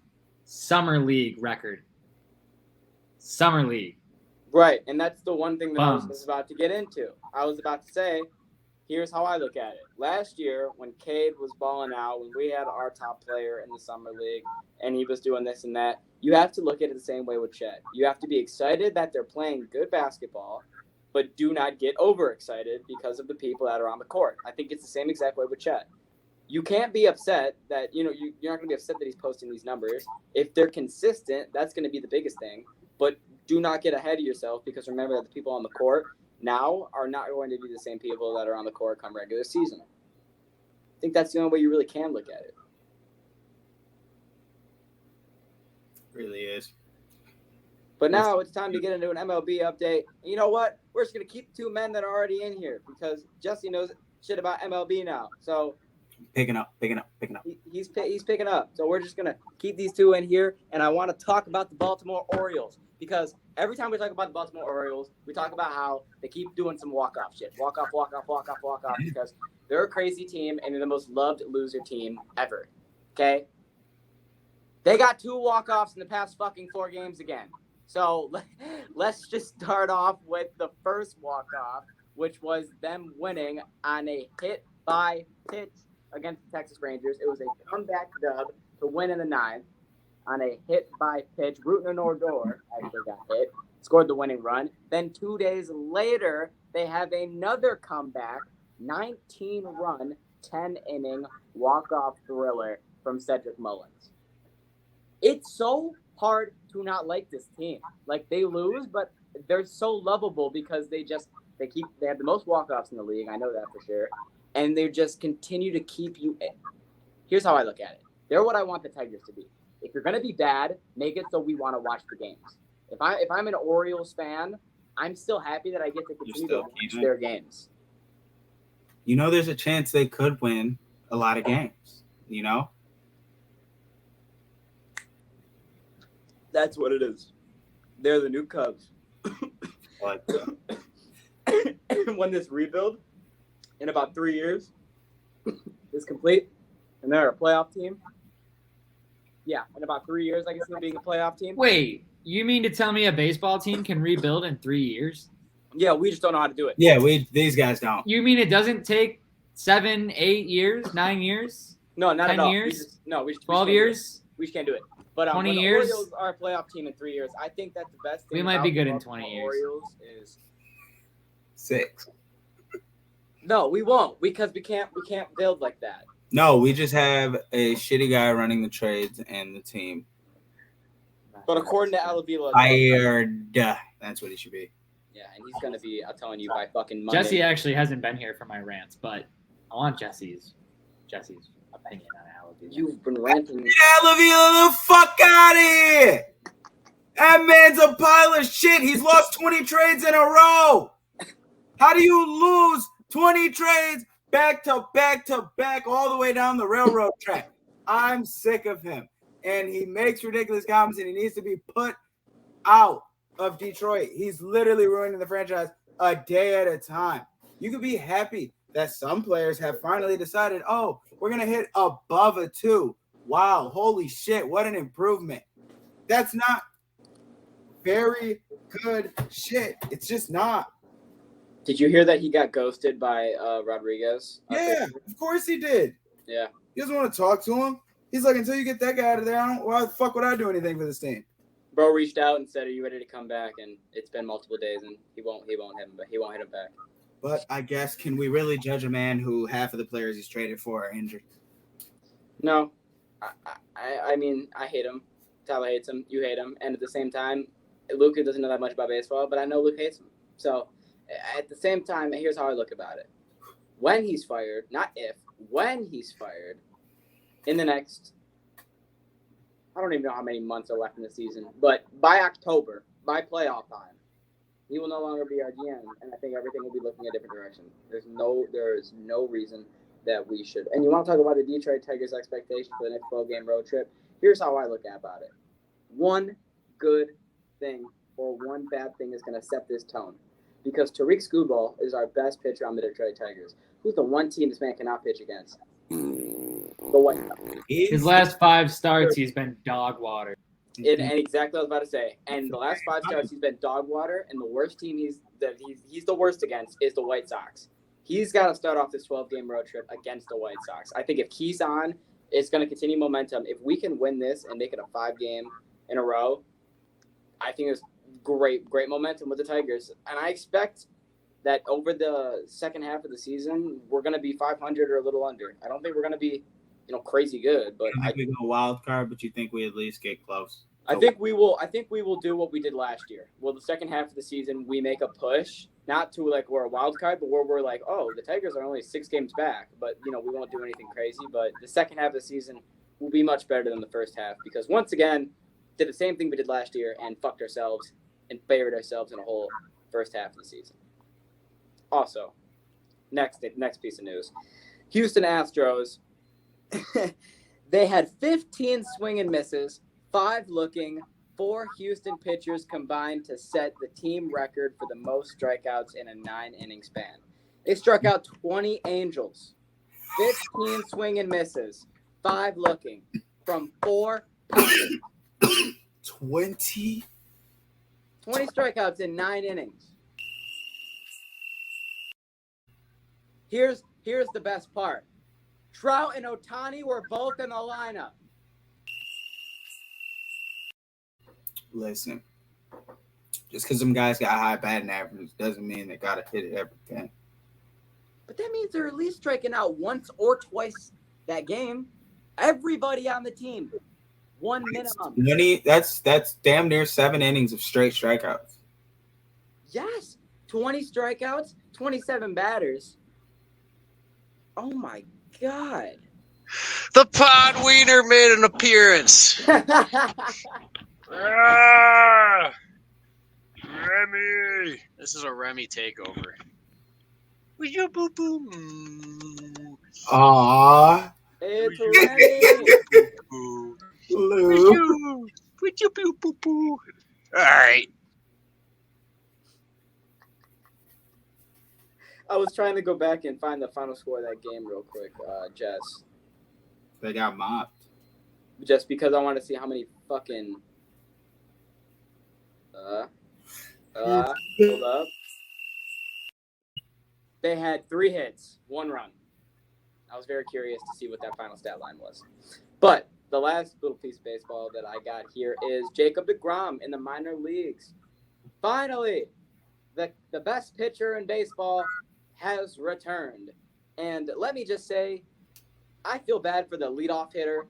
summer league record. Summer league. Right, and that's the one thing that I was Bums. just about to get into. I was about to say, here's how I look at it. Last year, when Cade was balling out, when we had our top player in the summer league, and he was doing this and that, you have to look at it the same way with Chet. You have to be excited that they're playing good basketball, but do not get overexcited because of the people that are on the court. I think it's the same exact way with Chet. You can't be upset that, you're not going to be upset that he's posting these numbers. If they're consistent, that's going to be the biggest thing. But do not get ahead of yourself, because remember that the people on the court now are not going to be the same people that are on the court come regular season. I think that's the only way you really can look at it. Really is. But now it's time to get into an MLB update. And you know what? We're just going to keep 2 men that are already in here, because Jesse knows shit about MLB now. So Picking up. he's picking up. So we're just going to keep these 2 in here. And I want to talk about the Baltimore Orioles, because every time we talk about the Baltimore Orioles, we talk about how they keep doing some walk-off shit. Walk-off, because they're a crazy team, and they're the most loved loser team ever. Okay? They got 2 walk-offs in the past fucking 4 games again. So let's just start off with the first walk-off, which was them winning on a hit-by-pitch against the Texas Rangers. It was a comeback dub to win in the 9th on a hit-by-pitch. Rutan Odor actually got hit, scored the winning run. Then 2 days later, they have another comeback, 19-run, 10-inning walk-off thriller from Cedric Mullins. It's so hard to not like this team. Like, they lose, but they're so lovable because they have the most walk-offs in the league. I know that for sure. And they just continue to keep you in. Here's how I look at it. They're what I want the Tigers to be. If you're going to be bad, make it so we want to watch the games. If I'm an Orioles fan, I'm still happy that I get to continue to watch their games. There's a chance they could win a lot of games, That's what it is. They're the new Cubs. Like, When this rebuild in about 3 years is complete, and they're a playoff team. Yeah, in about 3 years, I guess they'll be a playoff team. Wait, you mean to tell me a baseball team can rebuild in 3 years? Yeah, we just don't know how to do it. yeah, these guys don't. You mean it doesn't take 7, 8 years, 9 years, No, not 10 at all. years? We 12 years? We just can't do it. But 20 when the years? Orioles are a playoff team in 3 years, I think that the best thing We might about be good the in Baltimore 20 years. Orioles is 6. no, we won't, because we can't build like that. No, we just have a shitty guy running the trades and the team. But according to Alavila, Fired. That's what he should be. yeah, and he's gonna be, I'm telling you, by fucking Monday. Jesse actually hasn't been here for my rants, but I want Jesse's opinion on Alabama. You've been ranting. Alavila the fuck out of here! That man's a pile of shit. He's lost 20 trades in a row. How do you lose 20 trades back to back to back all the way down the railroad track? I'm sick of him. And he makes ridiculous comments, and he needs to be put out of Detroit. He's literally ruining the franchise a day at a time. You could be happy that some players have finally decided, oh, we're going to hit above a 2. Wow, holy shit, what an improvement. That's not very good shit. It's just not. Did you hear that he got ghosted by Rodriguez? Yeah, of course he did. Yeah. He doesn't want to talk to him. He's like, until you get that guy out of there, why the fuck would I do anything for this team? Bro reached out and said, "Are you ready to come back?" And it's been multiple days, and he won't hit him back. But I guess, can we really judge a man who half of the players he's traded for are injured? No, I mean, I hate him. Tyler hates him. You hate him, and at the same time, Luka doesn't know that much about baseball, but I know Luke hates him. So at the same time, here's how I look about it. When he's fired, not if, when he's fired, in the next, I don't even know how many months are left in the season, but by October, by playoff time, he will no longer be our GM, and I think everything will be looking a different direction. There is no reason that we should. And you want to talk about the Detroit Tigers' expectation for the next 12-game road trip? Here's how I look about it. One good thing or one bad thing is going to set this tone. Because Tariq Skubal is our best pitcher on the Detroit Tigers. Who's the one team this man cannot pitch against? The White Sox. His last 5 starts, he's been dog water. And exactly what I was about to say. And the last 5 starts, he's been dog water. And the worst team he's the worst against is the White Sox. He's got to start off this 12-game road trip against the White Sox. I think if he's on, it's going to continue momentum. If we can win this and make it a 5-game in a row, I think there's great momentum with the Tigers. And I expect that over the second half of the season, we're going to be 500 or a little under. I don't think we're going to be, crazy good, but I think we go wild card, but you think we at least get close? I think we will do what we did last year. Well, the second half of the season, we make a push, not to like we're a wild card, but where we're like, oh, the Tigers are only 6 games back, but we won't do anything crazy. But the second half of the season will be much better than the first half because once again, did the same thing we did last year and fucked ourselves and buried ourselves in a whole first half of the season. Also, next piece of news, Houston Astros, they had 15 swing and misses. 5 looking, 4 Houston pitchers combined to set the team record for the most strikeouts in a 9-inning span. They struck out 20 Angels, 15 swing and misses, 5 looking, from 4 pitchers. 20 strikeouts in 9 innings. Here's the best part. Trout and Ohtani were both in the lineup. Listen, just because some guys got high batting averages doesn't mean they got to hit it every game. But that means they're at least striking out once or twice that game. Everybody on the team, 1 minimum. 20. That's damn near 7 innings of straight strikeouts. Yes, 20 strikeouts, 27 batters. Oh my God. The Pod Wiener made an appearance. Ah, Remy. This is a Remy takeover. Would you boo boo? Aww. It's Remy. Lou. Would you boo boo boo? All right. I was trying to go back and find the final score of that game real quick, Jess. They got mopped. Just because I want to see how many fucking hold up. They had 3 hits, 1 run. I was very curious to see what that final stat line was. But the last little piece of baseball that I got here is Jacob deGrom in the minor leagues. Finally, the best pitcher in baseball has returned. And let me just say, I feel bad for the leadoff hitter.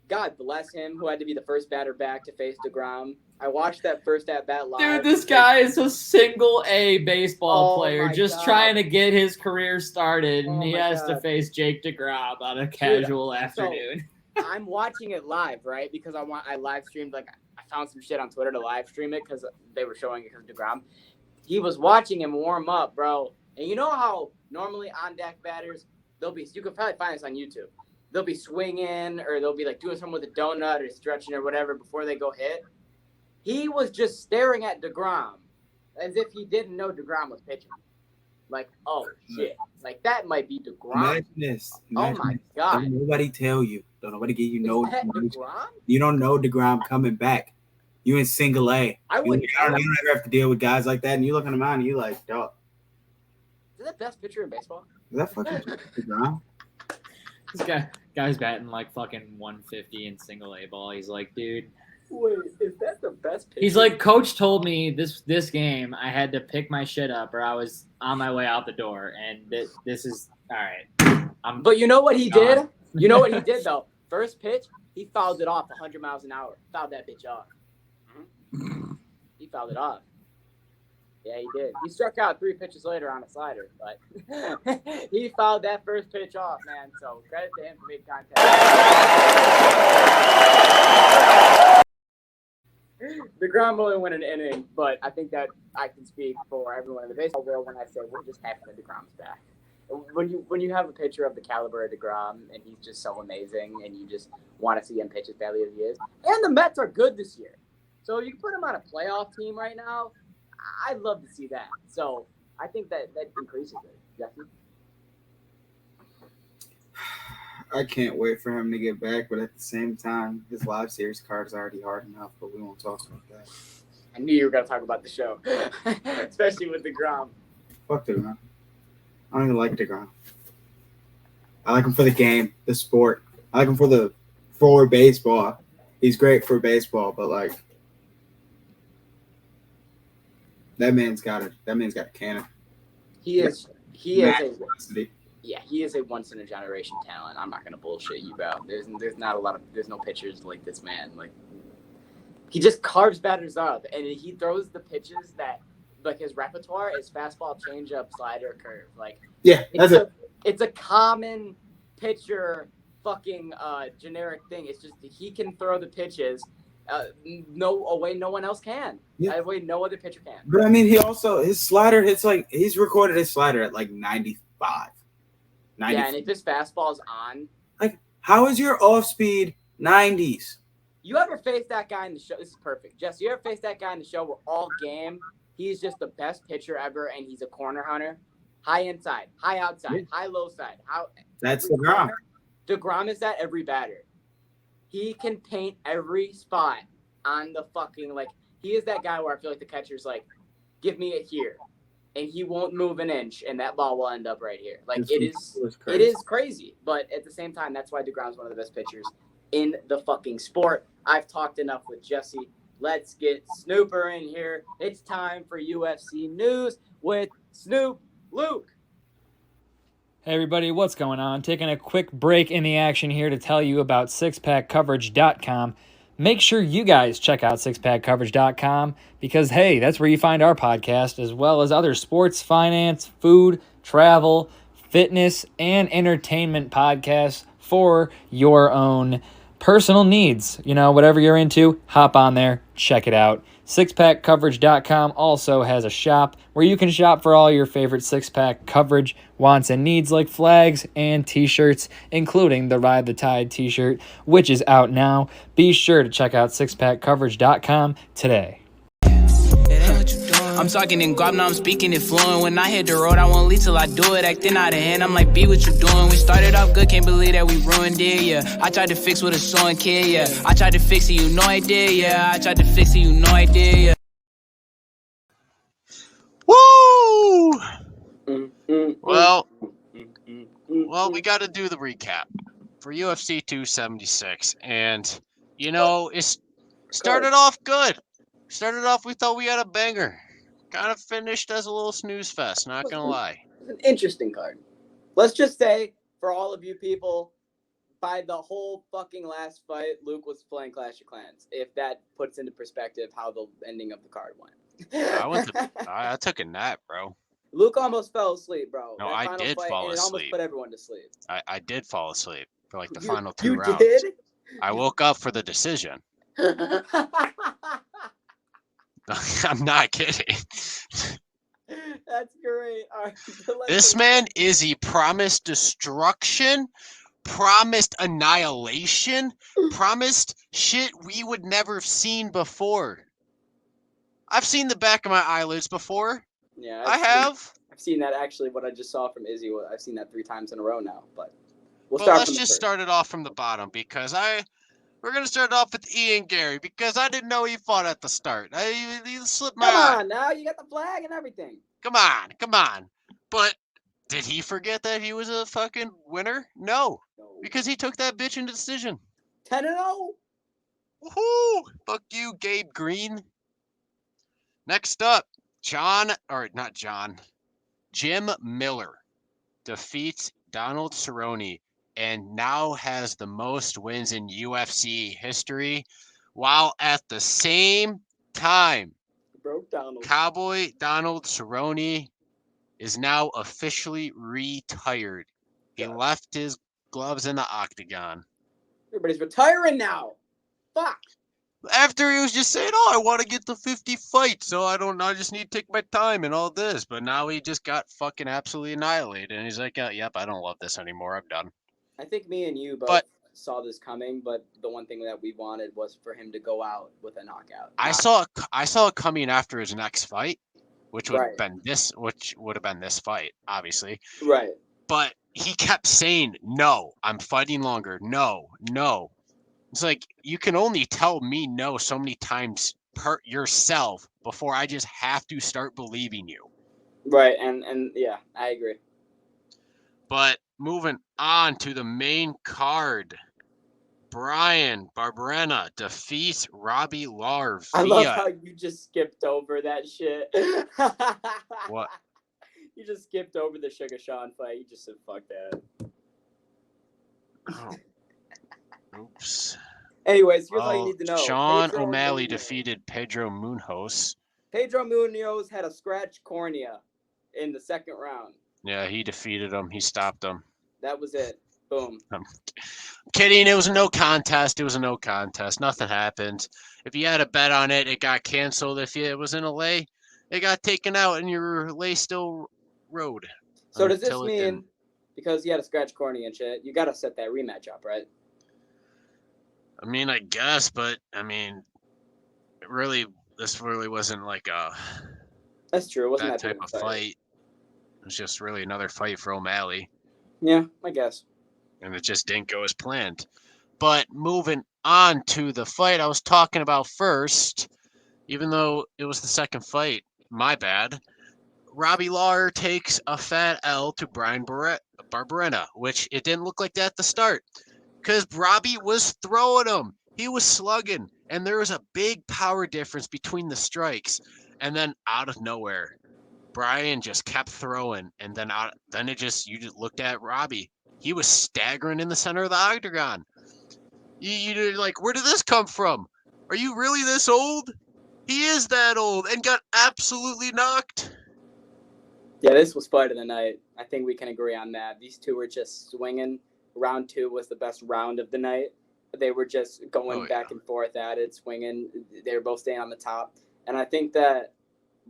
God bless him, who had to be the first batter back to face deGrom. I watched that first at-bat live. Dude, this guy is a single A baseball Oh player my just God. trying to get his career started, and Oh he my has to God. face Jake deGrom on a casual afternoon. I'm watching it live, right? Because I live streamed, I found some shit on Twitter to live stream it because they were showing it because of deGrom. He was watching him warm up, bro. And you know how normally on deck batters, you can probably find this on YouTube. They'll be swinging or they'll be doing something with a donut or stretching or whatever before they go hit. He was just staring at deGrom as if he didn't know deGrom was pitching. Oh shit. That might be deGrom. Imagine this. Oh my God. Don't nobody tell you. Don't nobody give you no Is that information. deGrom? You don't know DeGrom coming back. You in single A. I You wouldn't don't know. ever have to deal with guys like that, and you looking around and you like, dog, Is that the best pitcher in baseball? is that fucking DeGrom? This guy's batting fucking 150 in single A ball. He's like, dude. Wait, is that the best pitcher? He's like, coach told me this game I had to pick my shit up or I was on my way out the door, and this is all right. But you know what he God. did? You know what he did though? First pitch, he fouled it off 100 miles an hour. Fouled that bitch off. He fouled it off. Yeah, he did. He struck out 3 pitches later on a slider, but he fouled that first pitch off, man. So credit to him for making contact. DeGrom only won an inning, but I think that I can speak for everyone in the baseball world when I say we're just happy that DeGrom's back. When you have a pitcher of the caliber of DeGrom and he's just so amazing and you just want to see him pitch as badly as he is, and the Mets are good this year, so you can put him on a playoff team right now. I'd love to see that. So I think that increases it. Jesse? I can't wait for him to get back, but at the same time, his live series card is already hard enough, but we won't talk about that. I knew you were going to talk about the show, especially with DeGrom. Fuck DeGrom. I don't even like DeGrom. I like him for the game, the sport. I like him for baseball. He's great for baseball, but like that man's got a cannon. He is a once in a generation talent. I'm not gonna bullshit you, bro. There's no pitchers like this man. Like he just carves batters up and he throws the pitches that like his repertoire is fastball, changeup, slider, curve. Like yeah, that's it. It's a common pitcher fucking generic thing. It's just he can throw the pitches a way no one else can. Yeah. A way no other pitcher can. But I mean, he also his slider hits like he's recorded his slider at like 95. 90. Yeah, and if his fastball's on, like how is your off speed 90s? you ever face that guy in the show? This is perfect, Jess. You ever face that guy in the show where all game he's just the best pitcher ever and he's a corner hunter? High inside, high outside, high low side. That's DeGrom. DeGrom is that every batter. He can paint every spot on the fucking, like, he is that guy where I feel like the catcher's like, give me it here. And he won't move an inch, and that ball will end up right here. Like, it is crazy. But at the same time, that's why DeGrom's one of the best pitchers in the fucking sport. I've talked enough with Jesse. Let's get Snooper in here. It's time for UFC news with Snoop Luke. Hey everybody, what's going on? Taking a quick break in the action here to tell you about sixpackcoverage.com. Make sure you guys check out sixpackcoverage.com because, hey, that's where you find our podcast as well as other sports, finance, food, travel, fitness, and entertainment podcasts for your own personal needs. You know, whatever you're into, hop on there, check it out. Sixpackcoverage.com also has a shop where you can shop for all your favorite six-pack coverage wants and needs like flags and t-shirts, including the Ride the Tide t-shirt, which is out now. Be sure to check out sixpackcoverage.com today. I'm talking in guap, now I'm speaking it fluent. When I hit the road, I won't leave till I do it. Acting out of hand, I'm like, be what you doing. We started off good, can't believe that we ruined it, yeah. I tried to fix with a sewing kid, yeah. I tried to fix it, you know I did, yeah. I tried to fix it, you know I did, yeah. Woo! Well, we got to do the recap for UFC 276. And, you know, it started off good. Started off, we thought we had a banger. Kind of finished as a little snooze fest, not going to lie. It's an interesting card. Let's just say, for all of you people, by the whole fucking last fight, Luke was playing Clash of Clans. If that puts into perspective how the ending of the card went. I took a nap, bro. Luke almost fell asleep, bro. No, That I final did fight, fall and it almost asleep. put everyone to sleep. I did fall asleep for like the final 2 you rounds. Did? I woke up for the decision. I'm not kidding. That's great. All right, This man Izzy promised destruction, promised annihilation, promised shit we would never have seen before. I've seen the back of my eyelids before. Yeah, I've seen that actually. What I just saw from Izzy, I've seen that 3 times in a row now. But let's just start it off from the bottom because we're gonna start off with Ian Gary because I didn't know he fought at the start. He slipped my eye. Come on, now you got the flag and everything. Come on. But did he forget that he was a fucking winner? No, because he took that bitch into decision. 10-0. Woohoo! Fuck you, Gabe Green. Next up, Jim Miller defeats Donald Cerrone and now has the most wins in UFC history, while at the same time Broke Donald. Cowboy Donald Cerrone is now officially retired. He God. left his gloves in the octagon. Everybody's retiring now. Fuck. After he was just saying, "Oh, I want to get the 50 fights, so I just need to take my time and all this." But now he just got fucking absolutely annihilated, and he's like, "Yep, I don't love this anymore. I'm done." I think me and you both But- saw this coming, but the one thing that we wanted was for him to go out with a knockout. I saw it coming after his next fight, which would Right. have been this fight, obviously. Right. But he kept saying, "No, I'm fighting longer. No, no." It's like you can only tell me no so many times per yourself before I just have to start believing you. Right. And yeah, I agree. But moving on to the main card, Brian Barberena defeats Robbie Lawler I love via how you just skipped over that shit. what? You just skipped over the Sugar Sean fight. You just said fuck that. Oh. Oops. Anyways, here's all you need to know. Sean Pedro O'Malley Munoz. defeated Pedro Munoz. Pedro Munoz had a scratch cornea in the second round. Yeah, he defeated him. He stopped him. That was it. Boom. I'm kidding. It was a no contest. It was a no contest. Nothing happened. If you had a bet on it, it got canceled. If it was in a lay, it got taken out, and your lay still rode. So does this Until it mean, didn't. because you had a scratch cornea and shit, you got to set that rematch up, right? I mean, I guess, but I mean, this really wasn't like That's true. It wasn't that that type big of fight. It was just really another fight for O'Malley, Yeah, I guess. and it just didn't go as planned. But moving on to the fight I was talking about first, even though it was the second fight, my bad. Robbie Lawler takes a fat L to Brian Barberena, which it didn't look like that at the start, because Robbie was throwing him. He was slugging, and there was a big power difference between the strikes. And then out of nowhere, Brian just kept throwing, and then you just looked at Robbie. He was staggering in the center of the octagon. You're like, where did this come from? Are you really this old? He is that old, and got absolutely knocked. Yeah, this was fight of the night. I think we can agree on that. These two were just swinging. Round 2 was the best round of the night. They were just going back and forth at it, swinging. They were both staying on the top. And I think that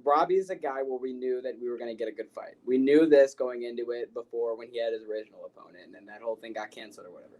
Robbie is a guy where we knew that we were going to get a good fight. We knew this going into it before when he had his original opponent, and that whole thing got canceled or whatever.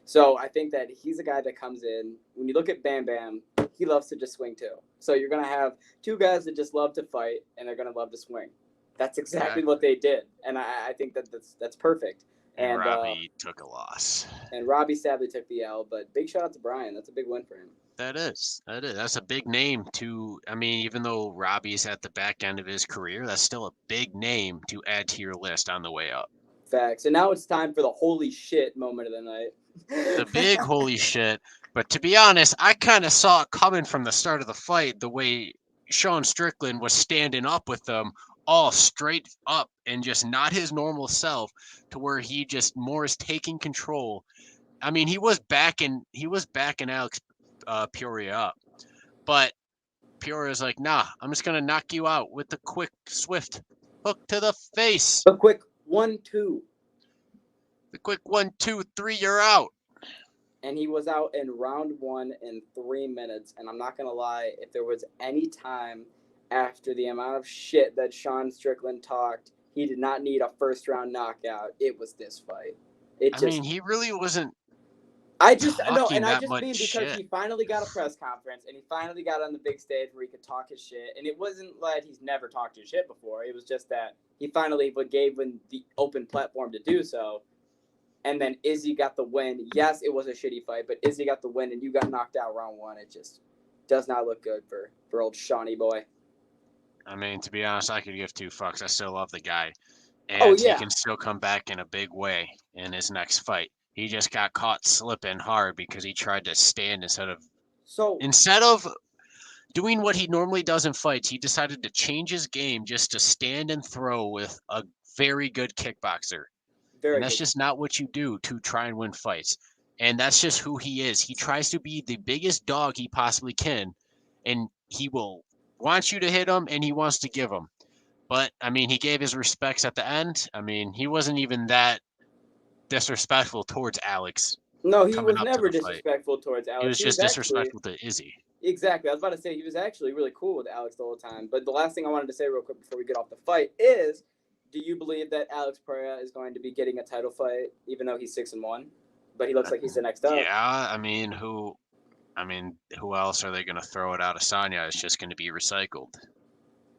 So I think that he's a guy that comes in. When you look at Bam Bam, he loves to just swing too. So you're going to have two guys that just love to fight, and they're going to love to swing. That's exactly what they did, and I think that that's perfect. And Robbie took a loss. And Robbie sadly took the L, but big shout out to Brian. That's a big win for him. That is. That's a big name to, I mean, even though Robbie's at the back end of his career, that's still a big name to add to your list on the way up. Facts. And now it's time for the holy shit moment of the night. The big holy shit. But to be honest, I kind of saw it coming from the start of the fight, the way Sean Strickland was standing up with them all straight up and just not his normal self, to where he just more is taking control. I mean, he was backing Alex Peoria up, but Peoria's like, nah, I'm just gonna knock you out with the quick, swift hook to the face. A quick 1-2. The quick 1, 2, 3, you're out. And he was out in round 1 in 3 minutes. And I'm not gonna lie, if there was any time after the amount of shit that Sean Strickland talked, he did not need a first round knockout. It was this fight. I mean, he really wasn't. I just mean that because shit. he finally got a press conference and he finally got on the big stage where he could talk his shit. And it wasn't like he's never talked his shit before. It was just that he finally gave him the open platform to do so. And then Izzy got the win. Yes, it was a shitty fight, but Izzy got the win and you got knocked out round 1. It just does not look good for old Shawnee boy. I mean, to be honest, I could give two fucks. I still love the guy. And he can still come back in a big way in his next fight. He just got caught slipping hard because he tried to stand instead of doing what he normally does in fights. He decided to change his game just to stand and throw with a very good kickboxer. And that's just not what you do to try and win fights. And that's just who he is. He tries to be the biggest dog he possibly can, and he will wants you to hit him and he wants to give them. But I mean, he gave his respects at the end. I mean, he wasn't even that disrespectful towards Alex. No, he coming was up to never the fight. disrespectful towards Alex. He was just actually, disrespectful to Izzy. exactly. I was about to say he was actually really cool with Alex the whole time. But the last thing I wanted to say real quick before we get off the fight is, do you believe that Alex Pereira is going to be getting a title fight, even though he's 6-1? But he looks like he's the next up. Yeah, I mean, who else are they going to throw at Adesanya? It's just going to be recycled.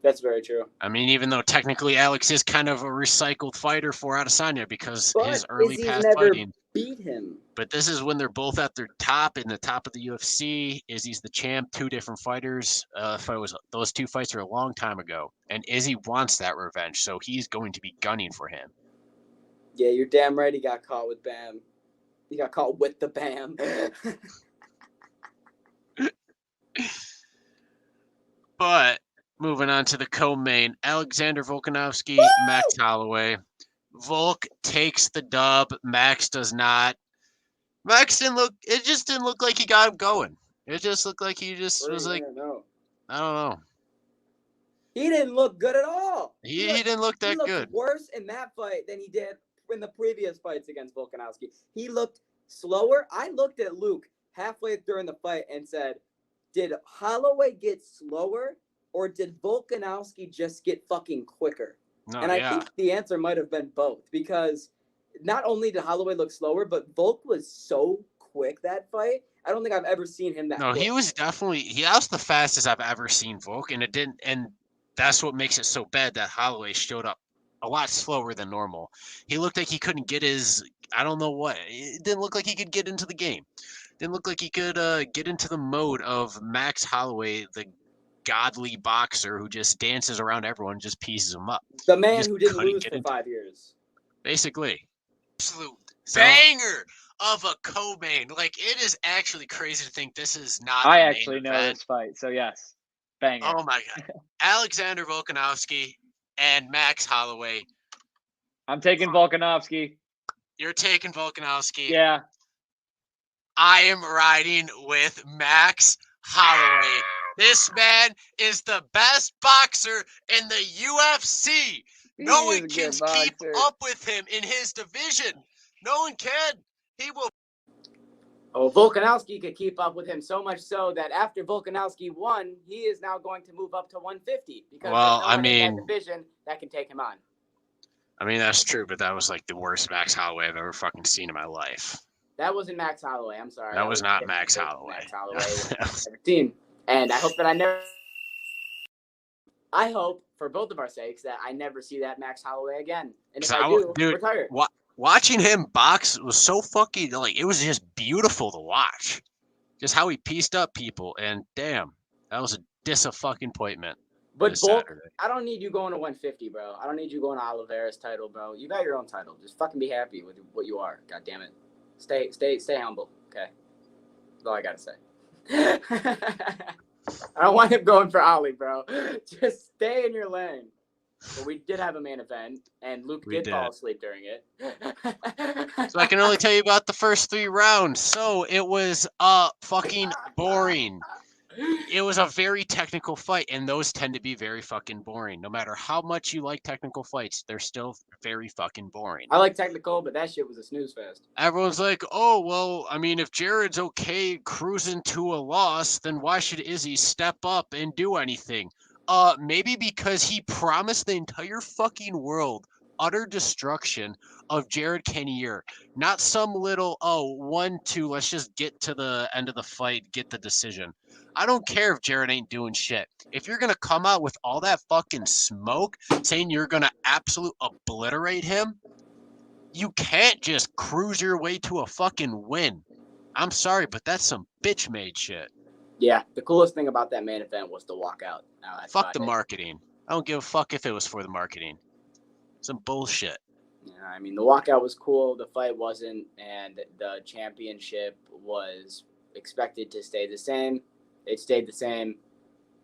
That's very true. I mean, even though technically Alex is kind of a recycled fighter for Adesanya because But his early Izzy's past never fighting. beat him. But this is when they're both at their top, in the top of the UFC. Izzy's the champ, 2 different fighters. Those 2 fights are a long time ago, and Izzy wants that revenge, so he's going to be gunning for him. Yeah, you're damn right. He got caught with Bam. He got caught with the Bam. But moving on to the co-main, Alexander Volkanovski, Max Holloway. Volk takes the dub. Max does not. It just didn't look like he got him going. It just looked like he just was like, no. I don't know. He didn't look good at all. He didn't look that he looked good. Worse in that fight than he did in the previous fights against Volkanovski. He looked slower. I looked at Luke halfway during the fight and said, did Holloway get slower or did Volkanovski just get fucking quicker? No, and I think the answer might have been both, because not only did Holloway look slower, but Volk was so quick that fight. I don't think I've ever seen him that quick. he was that was the fastest I've ever seen Volk, and that's what makes it so bad that Holloway showed up a lot slower than normal. He looked like he couldn't get I don't know what. It didn't look like he could get into the game. Didn't look like he could get into the mode of Max Holloway, the godly boxer who just dances around everyone and just pieces them up. The man who didn't lose for 5 years. Basically. Absolute banger of a co-main. Like, it is actually crazy to think this is not I a main actually know event. this fight, so yes. Banger. Oh my God. Alexander Volkanovski and Max Holloway. I'm taking Volkanovski. You're taking Volkanovski. Yeah. I am riding with Max Holloway. This man is the best boxer in the UFC. No one can keep up with him in his division. No one can. He will. Oh, Volkanovski could keep up with him so much so that after Volkanovski won, he is now going to move up to 150 because there's no one in that division that can take him on. I mean, that's true, but that was like the worst Max Holloway I've ever fucking seen in my life. That wasn't Max Holloway. I'm sorry. That was not Max Holloway. Max Holloway I've ever seen. And I hope that I hope, for both of our sakes, that I never see that Max Holloway again. And if I do, retire. Watching him box was so fucking, like, it was just beautiful to watch. Just how he pieced up people. And damn, that was a disappointment. But Volk, I don't need you going to 150, bro. I don't need you going to Oliveira's title, bro. You got your own title. Just fucking be happy with what you are. God damn it. Stay humble, okay? That's all I gotta say. I don't want him going for Ollie, bro. Just stay in your lane. But we did have a main event, and Luke did fall asleep during it. So I can only tell you about the first 3 rounds. So it was fucking boring. It was a very technical fight, and those tend to be very fucking boring. No matter how much you like technical fights, they're still very fucking boring. I like technical, but that shit was a snooze fest. Everyone's like, oh, well, I mean, if Jared's okay cruising to a loss, then why should Izzy step up and do anything? Maybe because he promised the entire fucking world utter destruction of Jared Cannonier. Not some little, 1-2, let's just get to the end of the fight, get the decision. I don't care if Jared ain't doing shit. If you're going to come out with all that fucking smoke saying you're going to absolute obliterate him, you can't just cruise your way to a fucking win. I'm sorry, but that's some bitch-made shit. Yeah, the coolest thing about that main event was the walkout. Fuck the marketing. I don't give a fuck if it was for the marketing. Some bullshit. Yeah, I mean, the walkout was cool. The fight wasn't, and the championship was expected to stay the same. It stayed the same,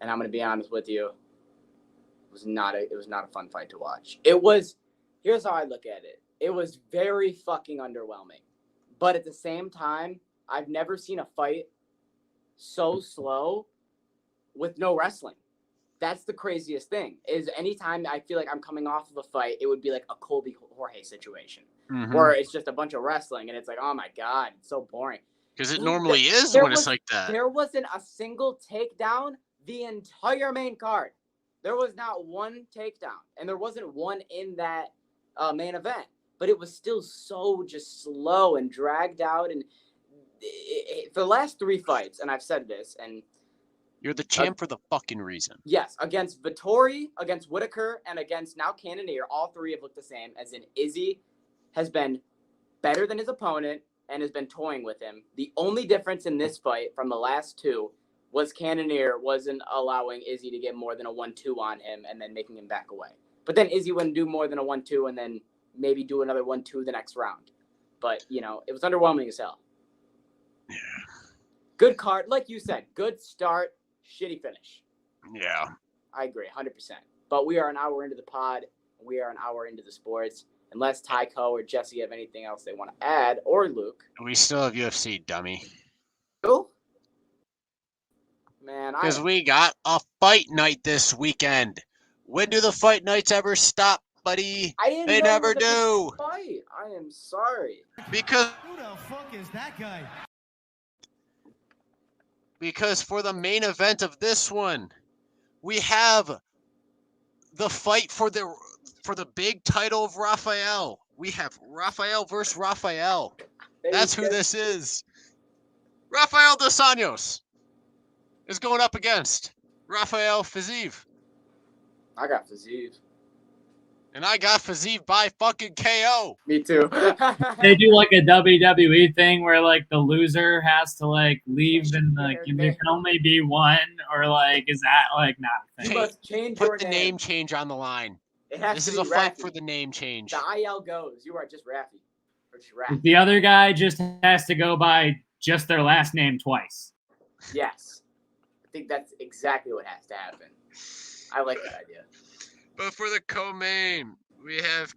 and I'm going to be honest with you. It was not a fun fight to watch. Here's how I look at it. It was very fucking underwhelming. But at the same time, I've never seen a fight so slow with no wrestling. That's the craziest thing. Is anytime I feel like I'm coming off of a fight, it would be like a Colby Jorge situation, where it's just a bunch of wrestling, and it's like, oh my god, it's so boring. Because it Dude, normally is there when it's was- like that. There wasn't a single takedown the entire main card. There was not one takedown, and there wasn't one in that main event. But it was still so just slow and dragged out. And for the last 3 fights, and I've said this, and You're the champ for the fucking reason. yes, against Vettori, against Whitaker, and against now Cannonier, all 3 have looked the same. As in, Izzy has been better than his opponent and has been toying with him. The only difference in this fight from the last 2 was Cannonier wasn't allowing Izzy to get more than a 1-2 on him and then making him back away. But then Izzy wouldn't do more than a 1-2 and then maybe do another 1-2 the next round. But, it was underwhelming as hell. Yeah. Good card. Like you said, good start, shitty finish. Yeah. I agree, 100%. But we are an hour into the pod. We are an hour into the sports. Unless Tyco or Jesse have anything else they want to add, or Luke. We still have UFC, dummy. Who? Man, Because we got a fight night this weekend. When do the fight nights ever stop, buddy? I didn't They know never it was a do. big fight. I am sorry. Because Who the fuck is that guy? for the main event of this one, we have the fight for the big title of Rafael. We have Rafael versus Rafael. That's who this is. Rafael dos Anjos is going up against Rafael Fiziev. I got Fiziev. And I got Fiziev by fucking KO. Me too. They do like a WWE thing where like the loser has to like leave and like there can only be one, or like is that like not a You thing? must change your Put the name change on the line. It has This to is be a fight Rafi. for the name change. The IL goes. You are just Rafi. Or just Rafi. The other guy just has to go by just their last name twice. Yes. I think that's exactly what has to happen. I like that idea. But for the co-main, we have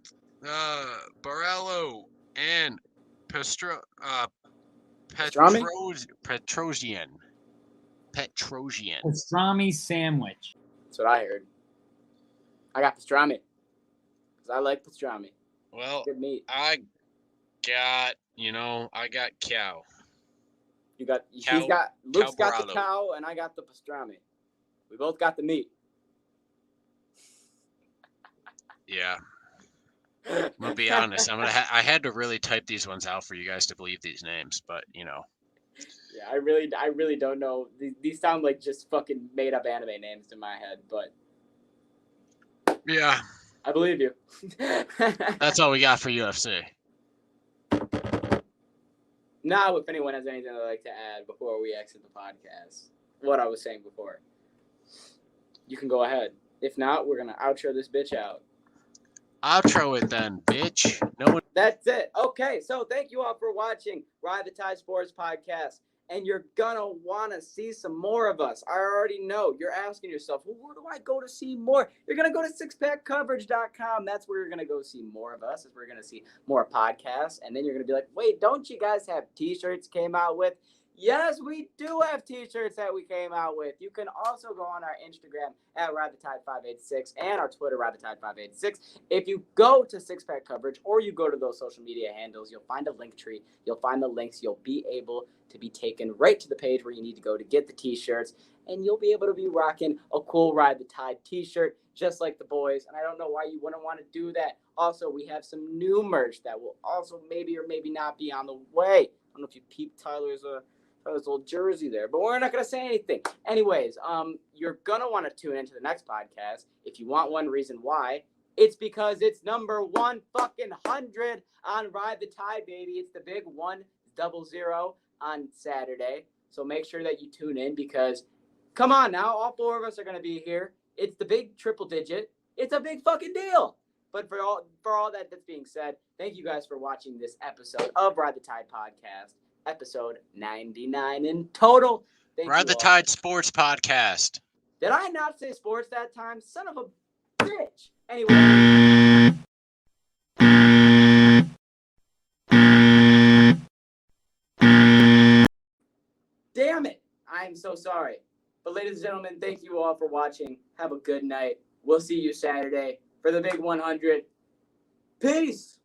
Barello and Pastrami? Petrosian. Pastrami sandwich. That's what I heard. I got pastrami. Because I like pastrami. Well, Good meat. I got cow. You got Cow- he's got Luke's cow got the Barallo. cow and I got the pastrami. We both got the meat. Yeah. I'm gonna be honest. I had to really type these ones out for you guys to believe these names, but Yeah, I really don't know. These sound like just fucking made up anime names in my head, but yeah, I believe you. that's all we got for UFC. Now, if anyone has anything they'd like to add before we exit the podcast, what I was saying before, you can go ahead. If not, we're gonna outro this bitch out. Outro it then, bitch. No one. That's it. Okay, so thank you all for watching Ride the Tide Sports Podcast. And you're gonna want to see some more of us. I already know. You're asking yourself, well, where do I go to see more? You're gonna go to sixpackcoverage.com. That's where you're gonna go see more of us. That's where you're gonna see more podcasts. And then you're gonna be like, wait, don't you guys have t-shirts came out with? Yes, we do have t-shirts that we came out with. You can also go on our Instagram at RideTheTide586 and our Twitter, RideTheTide586. If you go to Six Pack Coverage or you go to those social media handles, you'll find a link tree. You'll find the links. You'll be able to be taken right to the page where you need to go to get the t-shirts. And you'll be able to be rocking a cool Ride the Tide t-shirt just like the boys. And I don't know why you wouldn't want to do that. Also, we have some new merch that will also maybe or maybe not be on the way. I don't know if you peeped Tyler's little jersey there, but we're not going to say anything. Anyways, you're going to want to tune into the next podcast. If you want one reason why, it's because it's number 100 on Ride the Tide, baby. It's the big 100 on Saturday. So make sure that you tune in because, come on now, all 4 of us are going to be here. It's the big triple digit. It's a big fucking deal. But for all that's being said, thank you guys for watching this episode of Ride the Tide Podcast. Episode 99 in total. Thank Ride you the all. Tide Sports Podcast. Did I not say sports that time? Son of a bitch. Anyway. Damn it. I'm so sorry. But ladies and gentlemen, thank you all for watching. Have a good night. We'll see you Saturday for the big 100. Peace.